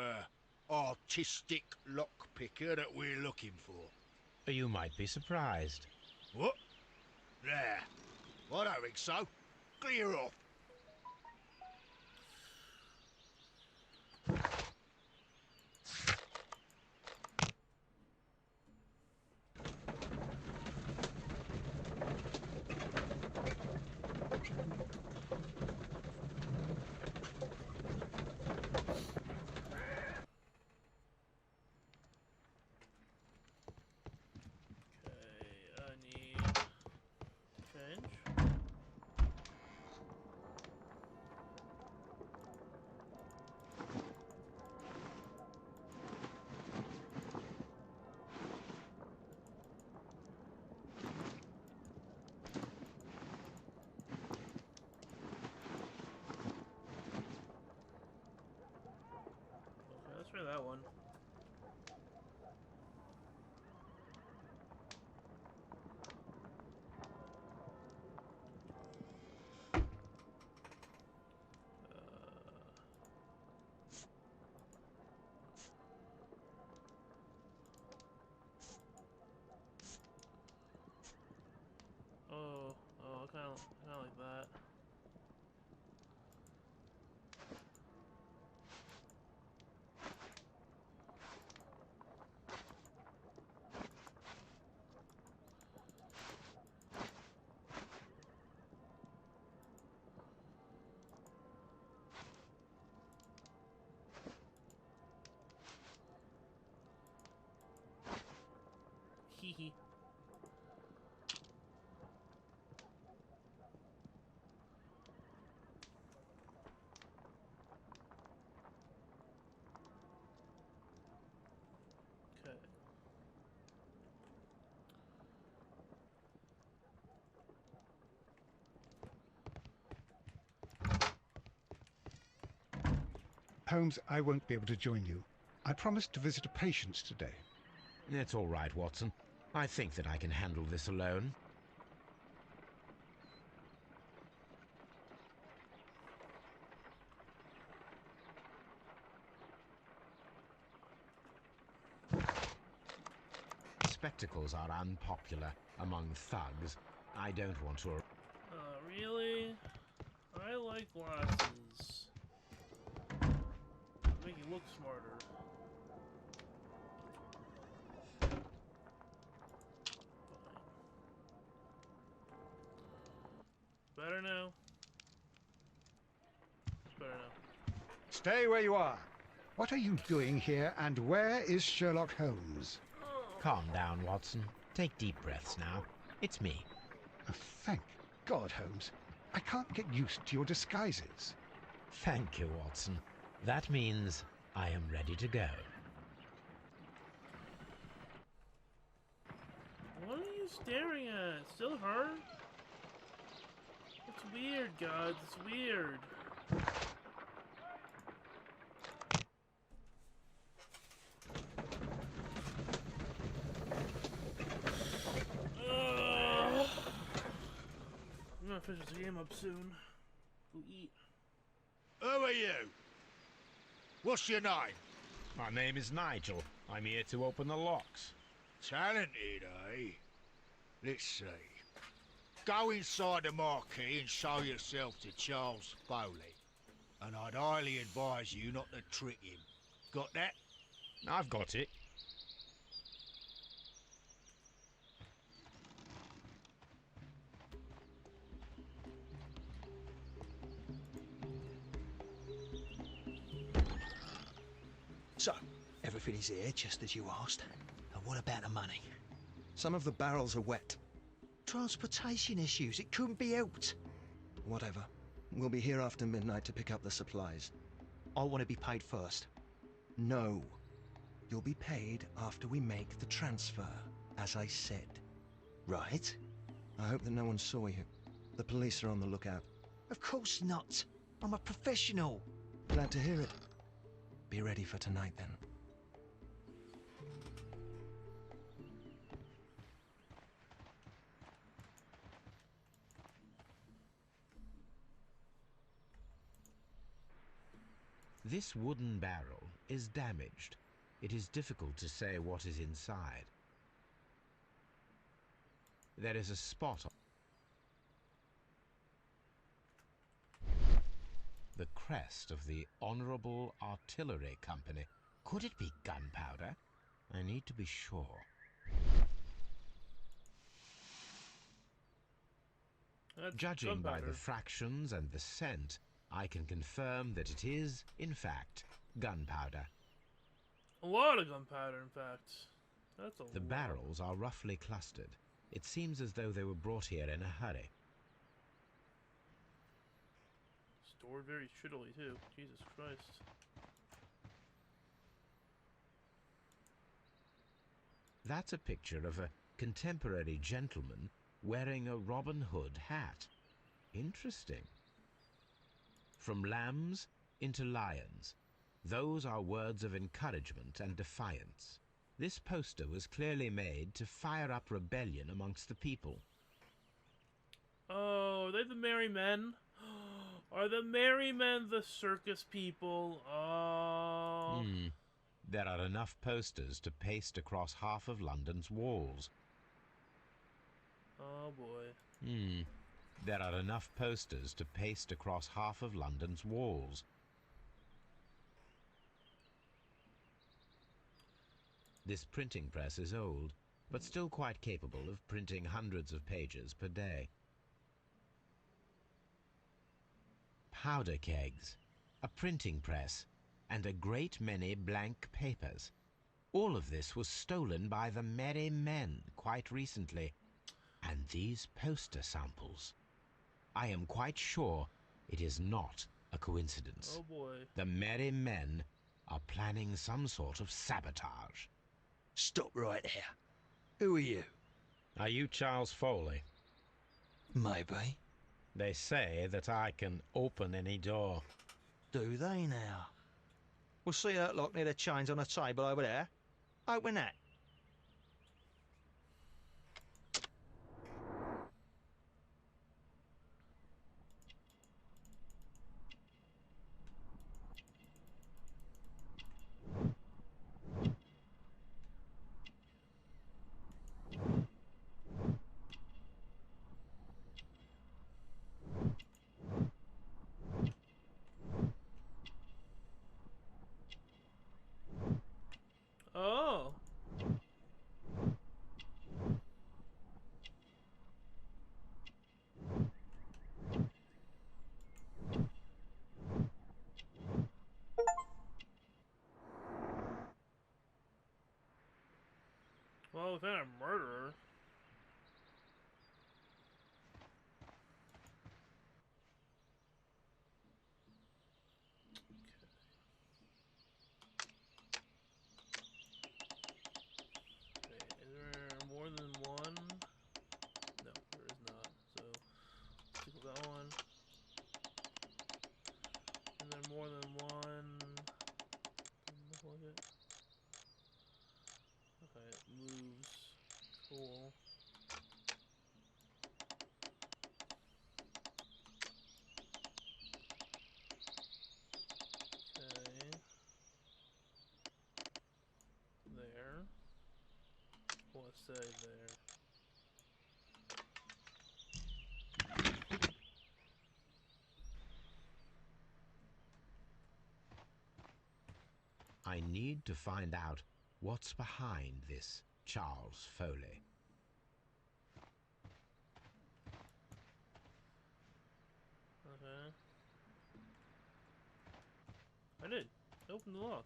artistic lockpicker that we're looking for. You might be surprised. What? Nah. I don't think so. Clear off. Let's try that one. Oh, kind of like that. Hee hee. Okay. Holmes, I won't be able to join you. I promised to visit a patient today. It's all right, Watson. I think that I can handle this alone. Spectacles are unpopular among thugs. I don't want to... Really? I like glasses. Make you look smarter. Better now. It's better now. Stay where you are. What are you doing here, and where is Sherlock Holmes? Calm down, Watson. Take deep breaths now. It's me. Thank God, Holmes. I can't get used to your disguises. Thank you, Watson. That means I am ready to go. What are you staring at? Still her? It's weird, God. It's weird. I'm gonna finish this game up soon. Go eat. Who are you? What's your name? My name is Nigel. I'm here to open the locks. Talented, eh? Let's see. Go inside the marquee and show yourself to Charles Foley. And I'd highly advise you not to trick him. Got that? I've got it. So, everything is here, just as you asked. And what about the money? Some of the barrels are wet. Transportation issues, it couldn't be helped. Whatever. We'll be here after midnight to pick up the supplies. I want to be paid first. No. You'll be paid after we make the transfer, as I said. Right? I hope that no one saw you. The police are on the lookout. Of course not. I'm a professional. Glad to hear it. Be ready for tonight, then. This wooden barrel is damaged. It is difficult to say what is inside. There is a spot on the crest of the Honourable Artillery Company. Could it be gunpowder? I need to be sure. That's Judging by gunpowder. the fractions and the scent, I can confirm that it is, in fact, gunpowder. A lot of gunpowder, in fact. That's a The lot. barrels are roughly clustered. It seems as though they were brought here in a hurry. Stored very shittily, too. Jesus Christ. That's a picture of a contemporary gentleman wearing a Robin Hood hat. Interesting. From lambs into lions. Those are words of encouragement and defiance. This poster was clearly made to fire up rebellion amongst the people. Oh, are they the Merry Men? Are the Merry Men the circus people? Oh. There are enough posters to paste across half of London's walls. Oh, boy. There are enough posters to paste across half of London's walls. This printing press is old, but still quite capable of printing hundreds of pages per day. Powder kegs, a printing press, and a great many blank papers. All of this was stolen by the Merry Men quite recently. And these poster samples. I am quite sure it is not a coincidence. Oh, boy. The Merry Men are planning some sort of sabotage. Stop right there. Who are you? Are you Charles Foley? Maybe. They say that I can open any door. Do they now? We'll see that lock near the chains on the table over there. Open that. Oh. Well, we found a murderer. Okay, is there more than one? No, there is not. So, let's take that one. Is there more than one? Doesn't look like it. Okay, it moves. Cool. Okay. There. Let's say there. I need to find out what's behind this Charles Foley. Okay. I did. Open the lock.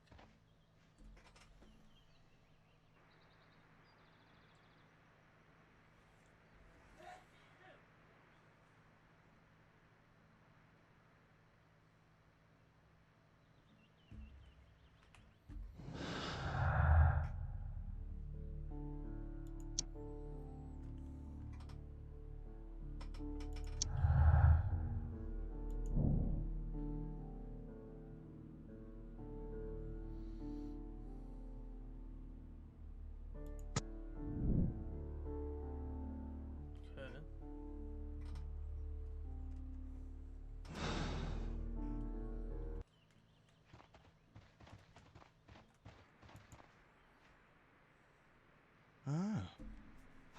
Okay.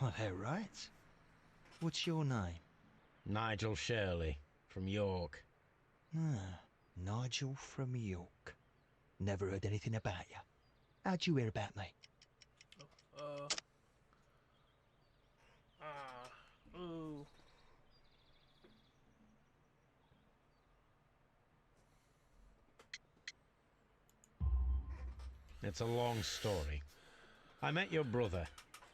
Well, they're right. What's your name? Nigel Shirley, from York. Ah, Nigel from York. Never heard anything about you. How'd you hear about me? Ooh. It's a long story. I met your brother,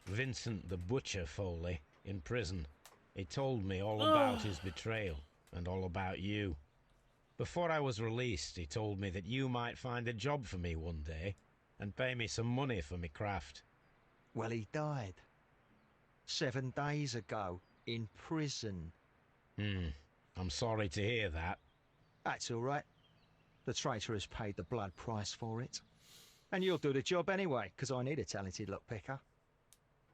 Vincent the Butcher Foley, in prison. He told me all about his betrayal and all about you. Before I was released, he told me that you might find a job for me one day and pay me some money for me craft. Well, he died. 7 days ago, in prison. I'm sorry to hear that. That's all right. The traitor has paid the blood price for it. And you'll do the job anyway, because I need a talented lockpicker.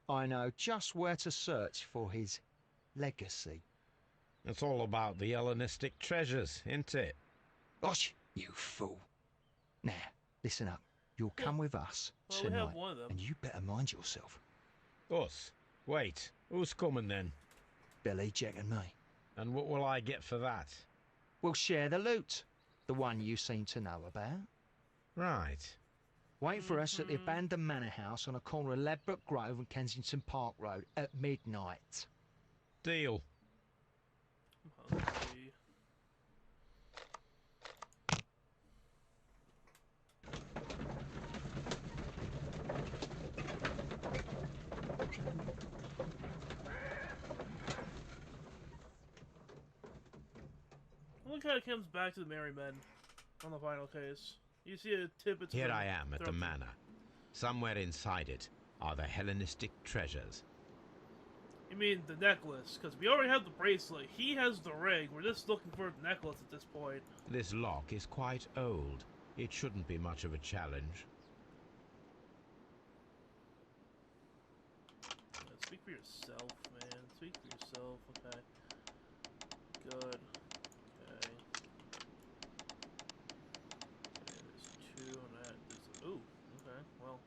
I know just where to search for his legacy. It's all about the Hellenistic treasures, isn't it? Gosh, you fool. Now, listen up. You'll come with us Well, we tonight, have one of them. and you better mind yourself. Us? Wait, who's coming then? Billy, Jack and me. And what will I get for that? We'll share the loot. The one you seem to know about. Right. Wait for us at the abandoned manor house on a corner of Ladbroke Grove and Kensington Park Road at midnight. Deal. I'm hungry. Look how it comes back to the Merry Men on the final case. You see a tip. It's Here I am at the manor. Somewhere inside it are the Hellenistic treasures. You mean the necklace? Because we already have the bracelet. He has the ring. We're just looking for the necklace at this point. This lock is quite old. It shouldn't be much of a challenge. Speak for yourself, man. Speak for yourself. Okay. Good. Okay. There's 2 on that. Ooh. Okay. Well.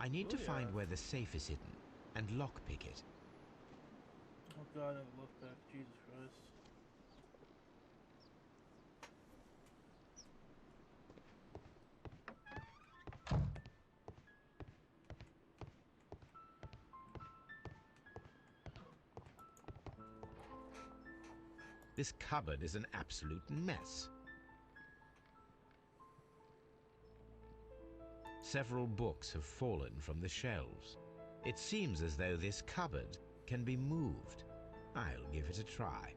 I need to find yeah. where the safe is hidden and lockpick it. Oh god, I look back. Jesus Christ. This cupboard is an absolute mess. Several books have fallen from the shelves. It seems as though this cupboard can be moved. I'll give it a try.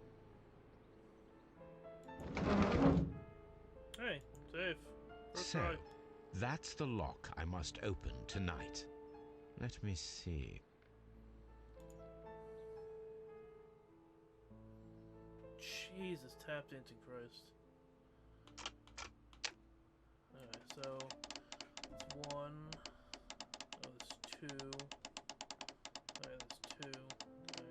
Hey, safe. First So, try. that's the lock I must open tonight. Let me see. Jesus, tapped into Christ. Alright, so it's 1. Oh, there's 2. Alright, there's 2. Okay.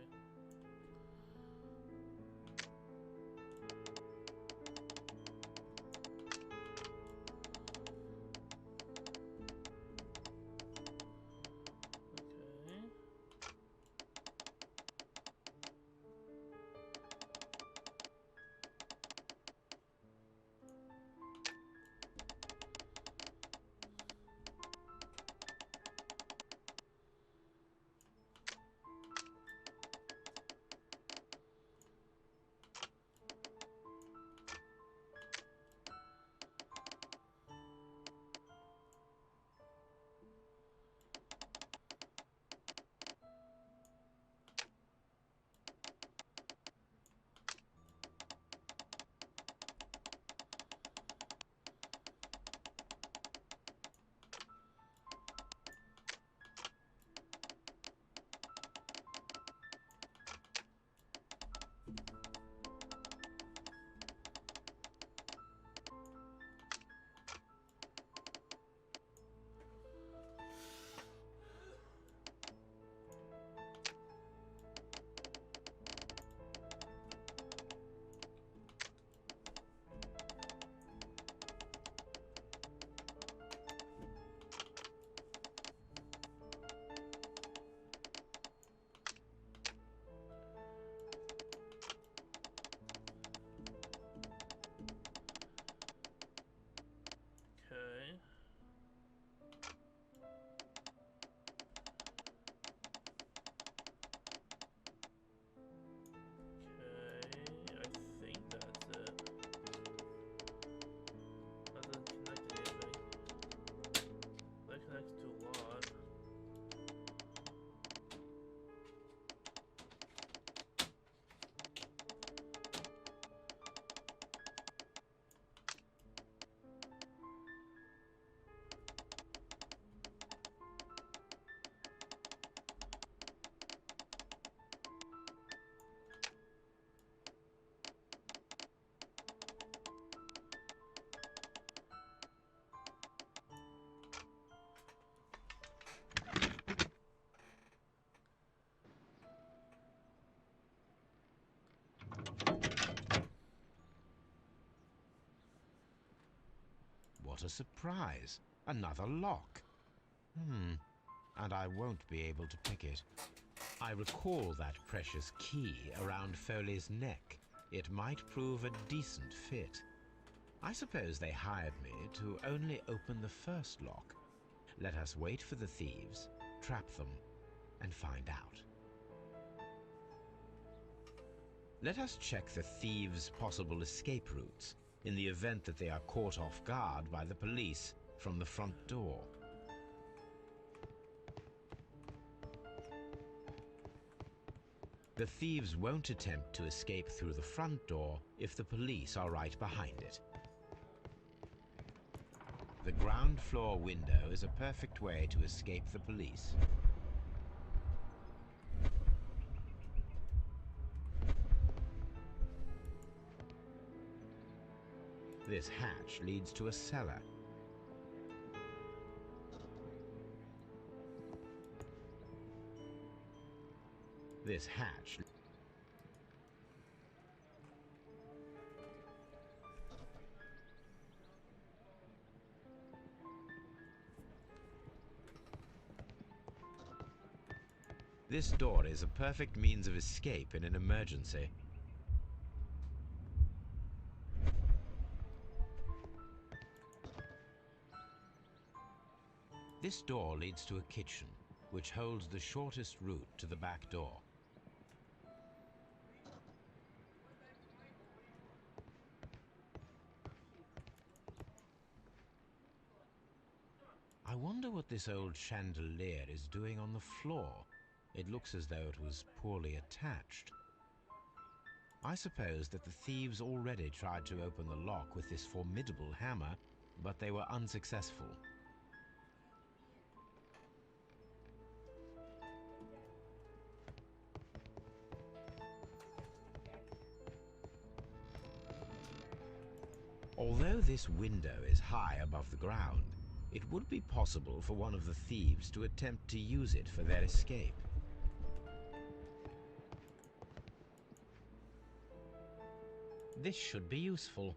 Okay. Okay. Okay, I think that's it. That doesn't connect to anything. That connects to a lot. What a surprise! Another lock. And I won't be able to pick it. I recall that precious key around Foley's neck. It might prove a decent fit. I suppose they hired me to only open the first lock. Let us wait for the thieves, trap them, and find out. Let us check the thieves' possible escape routes in the event that they are caught off guard by the police from the front door. The thieves won't attempt to escape through the front door if the police are right behind it. The ground floor window is a perfect way to escape the police. This hatch leads to a cellar. This hatch. This door is a perfect means of escape in an emergency. This door leads to a kitchen, which holds the shortest route to the back door. I wonder what this old chandelier is doing on the floor. It looks as though it was poorly attached. I suppose that the thieves already tried to open the lock with this formidable hammer, but they were unsuccessful. Although this window is high above the ground, it would be possible for one of the thieves to attempt to use it for their escape. This should be useful.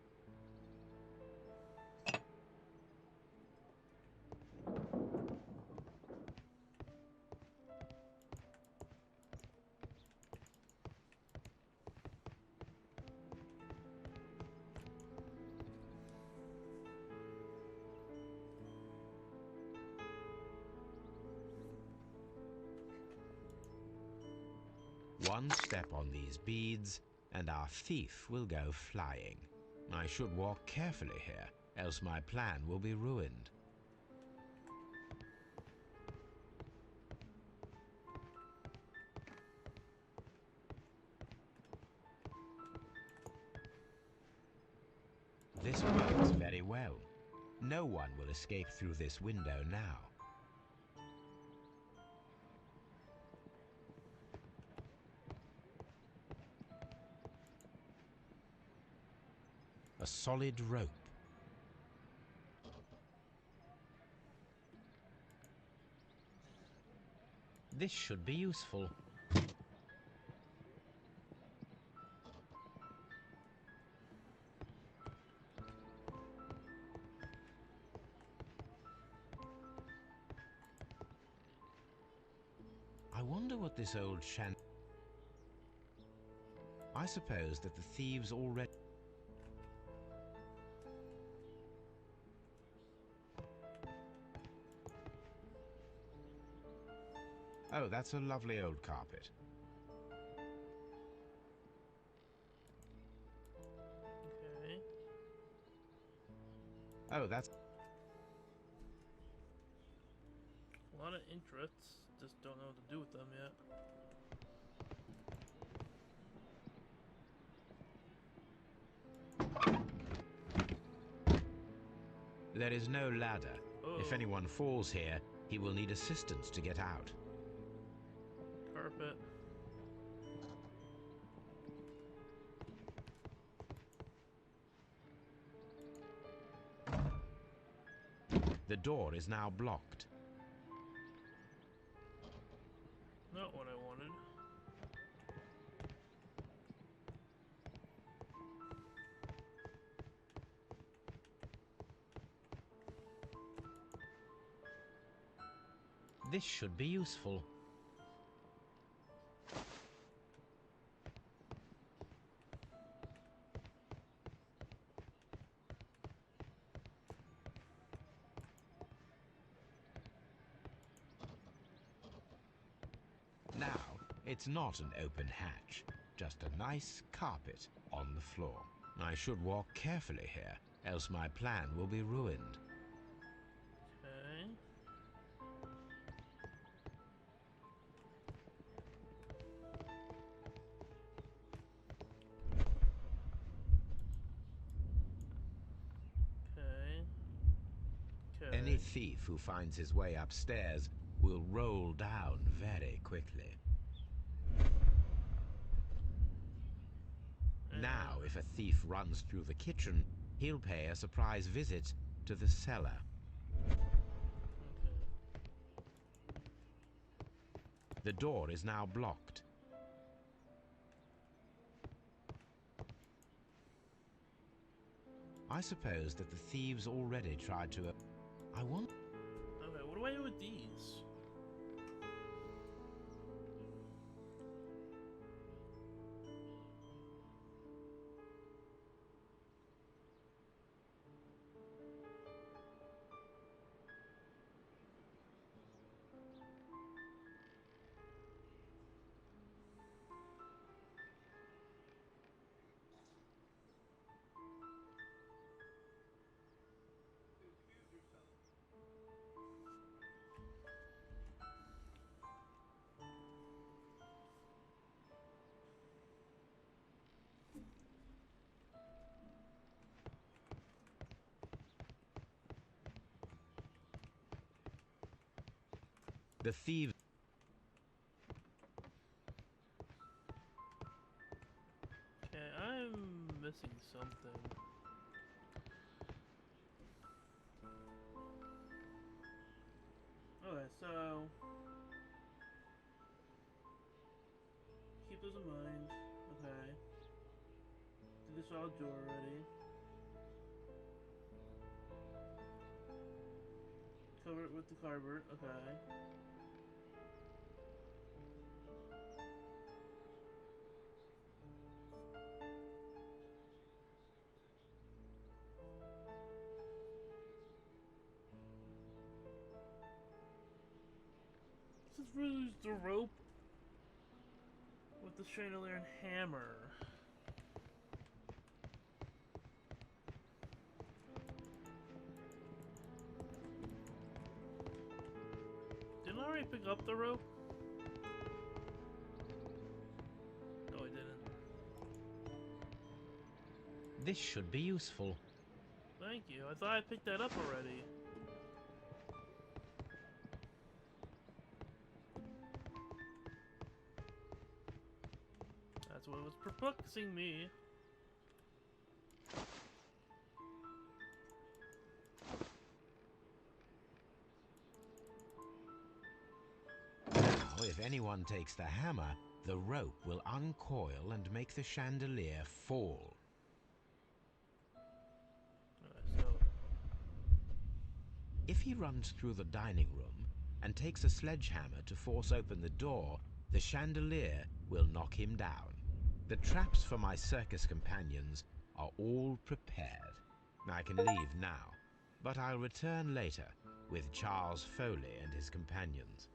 One step on these beads, and our thief will go flying. I should walk carefully here, else my plan will be ruined. This works very well. No one will escape through this window now. A solid rope. This should be useful. I wonder what this old I suppose that the thieves already... Oh, that's a lovely old carpet. Okay. Oh, that's... A lot of interests, just don't know what to do with them yet. There is no ladder. Oh. If anyone falls here, he will need assistance to get out. Carpet. The door is now blocked. Not what I wanted. This should be useful. Now, it's not an open hatch, just a nice carpet on the floor. I should walk carefully here, else my plan will be ruined. Okay. Okay. Any thief who finds his way upstairs will roll down very quickly. Now, if a thief runs through the kitchen, he'll pay a surprise visit to the cellar. Okay. The door is now blocked. I suppose that the thieves already tried to... I want... Okay, what do I do with these? The thieves... Okay, I'm missing something. Okay, so keep those in mind. Okay. Did this all door already. Cover it with the cardboard. Okay. Let's use the rope with the chandelier and hammer. Didn't I already pick up the rope? No, I didn't. This should be useful. Thank you. I thought I picked that up already. That's what was perplexing me. Now, if anyone takes the hammer, the rope will uncoil and make the chandelier fall. So If he runs through the dining room and takes a sledgehammer to force open the door, the chandelier will knock him down. The traps for my circus companions are all prepared. I can leave now, but I'll return later with Charles Foley and his companions.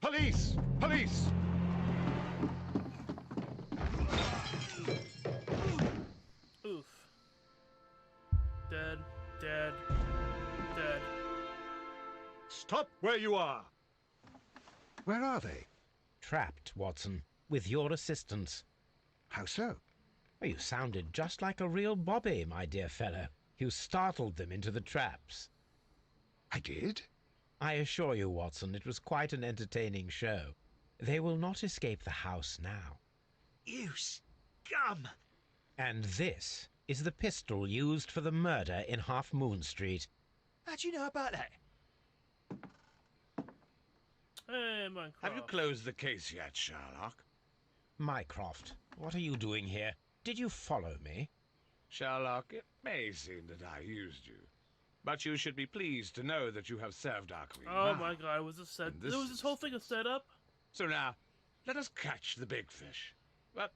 Police! Police! oof. Dead. Dead. Dead. Stop where you are! Where are they? Trapped, Watson, with your assistance. How so? You sounded just like a real Bobby, my dear fellow. You startled them into the traps. I did? I assure you, Watson, it was quite an entertaining show. They will not escape the house now. You scum! And this is the pistol used for the murder in Half Moon Street. How do you know about that? Hey, Minecraft. Have you closed the case yet, Sherlock? Mycroft, what are you doing here? Did you follow me? Sherlock, it may seem that I used you, but you should be pleased to know that you have served our queen. Oh well. my god, was this set? And this There was this whole thing a setup? So now, let us catch the big fish. But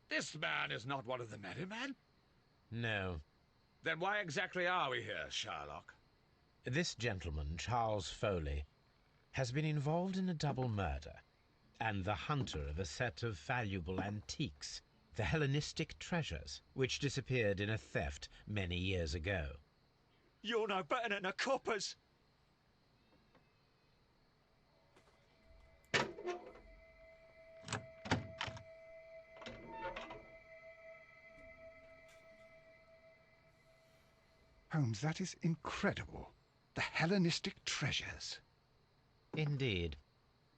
this man is not one of the merry men. No. Then why exactly are we here, Sherlock? This gentleman, Charles Foley, has been involved in a double murder, and the hunter of a set of valuable antiques, the Hellenistic treasures, which disappeared in a theft many years ago. You're no better than the coppers! Holmes, that is incredible. The Hellenistic treasures. Indeed.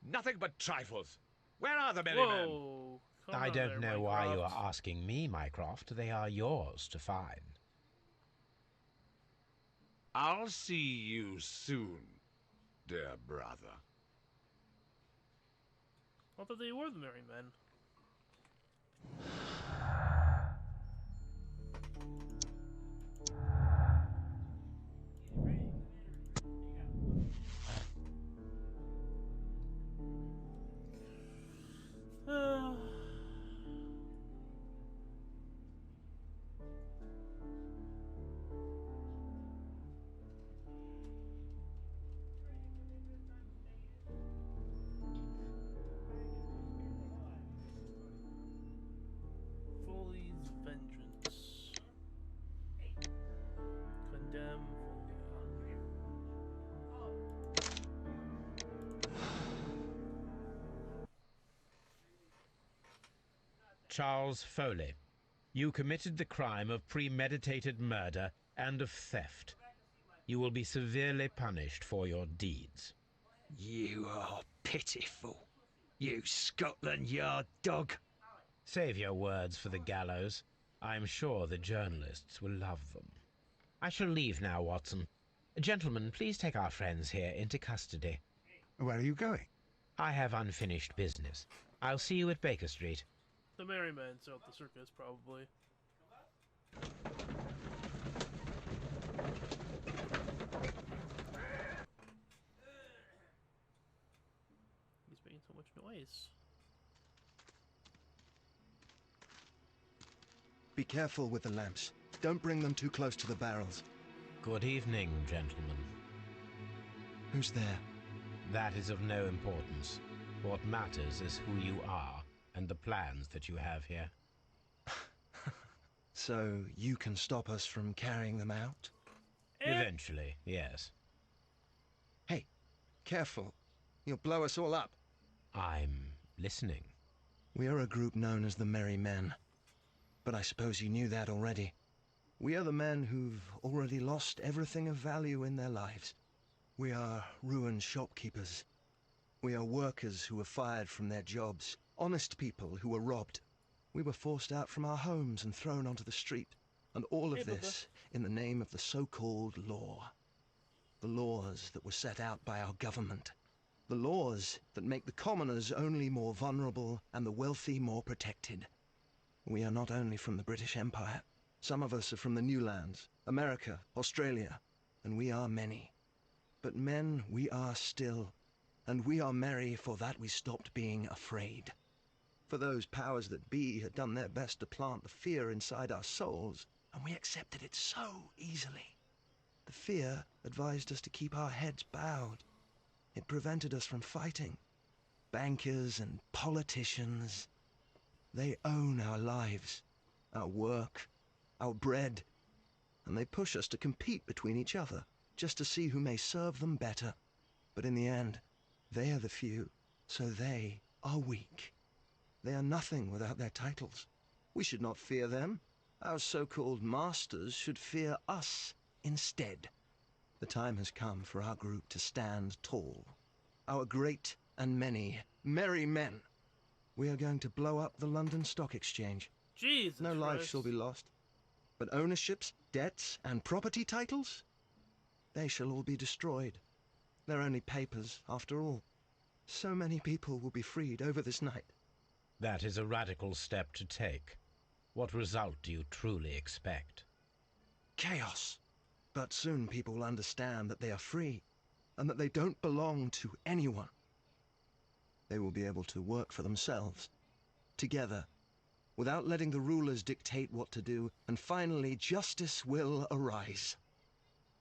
Nothing but trifles. Where are the merry men? Whoa. Calm I down don't there, know why you Minecraft. are asking me, Mycroft. They are yours to find. I'll see you soon, dear brother. I thought they were the merry men. Charles Foley, you committed the crime of premeditated murder and of theft. You will be severely punished for your deeds. You are pitiful, you Scotland Yard dog. Save your words for the gallows. I'm sure the journalists will love them. I shall leave now, Watson. Gentlemen, please take our friends here into custody. Where are you going? I have unfinished business. I'll see you at Baker Street. The Merry Men's out the circus, probably. He's making so much noise. Be careful with the lamps. Don't bring them too close to the barrels. Good evening, gentlemen. Who's there? That is of no importance. What matters is who you are and the plans that you have here. So you can stop us from carrying them out? Eventually, yes. Hey, careful. You'll blow us all up. I'm listening. We are a group known as the Merry Men. But I suppose you knew that already. We are the men who've already lost everything of value in their lives. We are ruined shopkeepers. We are workers who were fired from their jobs. Honest people who were robbed. We were forced out from our homes and thrown onto the street. And all of this in the name of the so-called law. The laws that were set out by our government. The laws that make the commoners only more vulnerable and the wealthy more protected. We are not only from the British Empire. Some of us are from the New Lands, America, Australia, and we are many. But men we are still, and we are merry for that we stopped being afraid. For those powers that be had done their best to plant the fear inside our souls, and we accepted it so easily. The fear advised us to keep our heads bowed. It prevented us from fighting. Bankers and politicians, they own our lives, our work, our bread, and they push us to compete between each other, just to see who may serve them better. But in the end, they are the few, so they are weak. They are nothing without their titles. We should not fear them. Our so-called masters should fear us instead. The time has come for our group to stand tall. Our great and many merry men. We are going to blow up the London Stock Exchange. Jesus No life Christ. shall be lost. But ownerships, debts, and property titles? They shall all be destroyed. They're only papers, after all. So many people will be freed over this night. That is a radical step to take. What result do you truly expect? Chaos. But soon people will understand that they are free, and that they don't belong to anyone. They will be able to work for themselves, together, without letting the rulers dictate what to do, and finally justice will arise.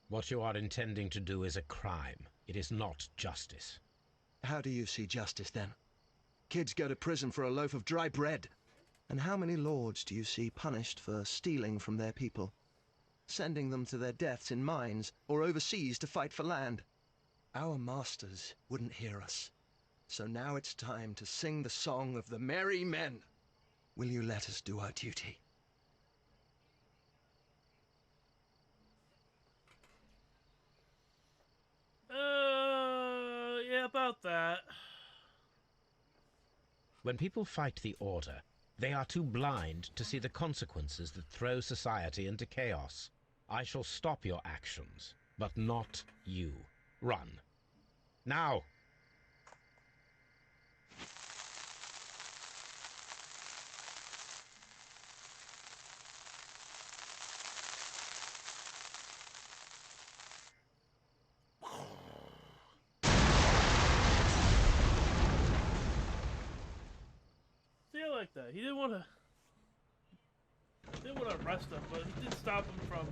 What you are intending to do is a crime. It is not justice. How do you see justice, then? Kids go to prison for a loaf of dry bread. And how many lords do you see punished for stealing from their people? Sending them to their deaths in mines, or overseas to fight for land? Our masters wouldn't hear us. So now it's time to sing the song of the merry men. Will you let us do our duty? Yeah, about that. When people fight the order, they are too blind to see the consequences that throw society into chaos. I shall stop your actions, but not you. Run. Now! See, I like that. He didn't want to arrest him, but he did stop him from,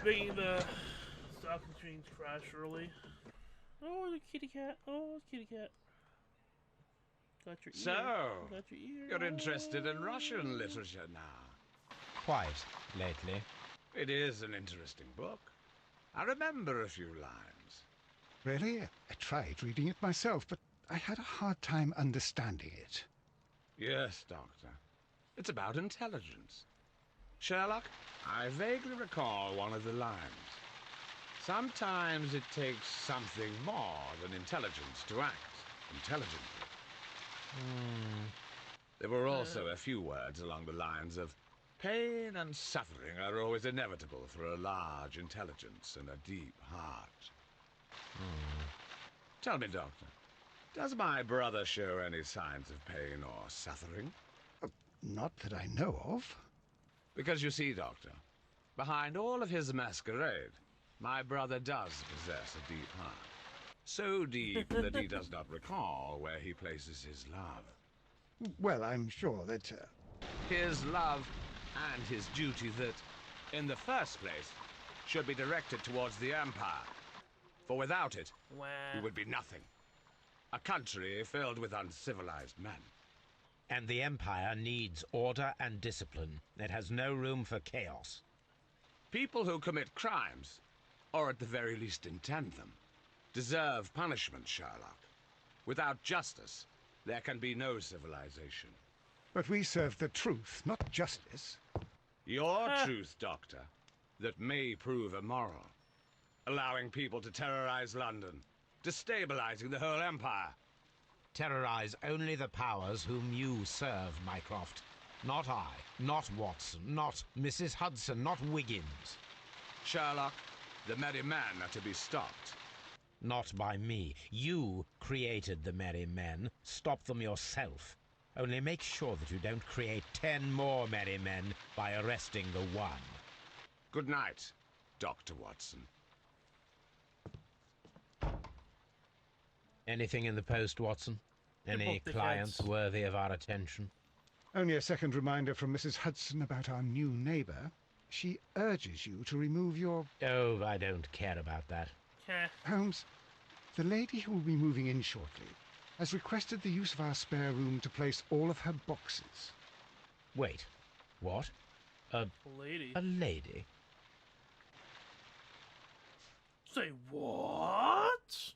making the stock exchange crash early. Oh, the kitty cat. Oh, kitty cat. Got your ear. So, Got your ear. you're interested in Russian literature now. Quite lately. It is an interesting book. I remember a few lines. Really? I tried reading it myself, but I had a hard time understanding it. Yes, Doctor. It's about intelligence. Sherlock, I vaguely recall one of the lines. Sometimes it takes something more than intelligence to act intelligently. There were also a few words along the lines of, pain and suffering are always inevitable for a large intelligence and a deep heart. Tell me, Doctor, does my brother show any signs of pain or suffering? Not that I know of. Because you see, Doctor, behind all of his masquerade, my brother does possess a deep heart. So deep that he does not recall where he places his love. Well, I'm sure that... His love and his duty that, in the first place, should be directed towards the Empire. For without it, we would be nothing. A country filled with uncivilized men. And the Empire needs order and discipline. It has no room for chaos. People who commit crimes, or at the very least intend them, deserve punishment, Sherlock. Without justice, there can be no civilization. But we serve the truth, not justice. Your truth, Doctor, that may prove immoral. Allowing people to terrorize London, destabilizing the whole empire. Terrorize only the powers whom you serve, Mycroft. Not I, not Watson, not Mrs. Hudson, not Wiggins. Sherlock, the merry men are to be stopped. Not by me. You created the merry men. Stop them yourself. Only make sure that you don't create 10 more merry men by arresting the one. Good night, Dr. Watson. Anything in the post, Watson? Any clients worthy of our attention? Only a second reminder from Mrs. Hudson about our new neighbour. She urges you to remove your... Oh, I don't care about that. Holmes, the lady who will be moving in shortly has requested the use of our spare room to place all of her boxes. Wait, what? A lady? A lady? Say what?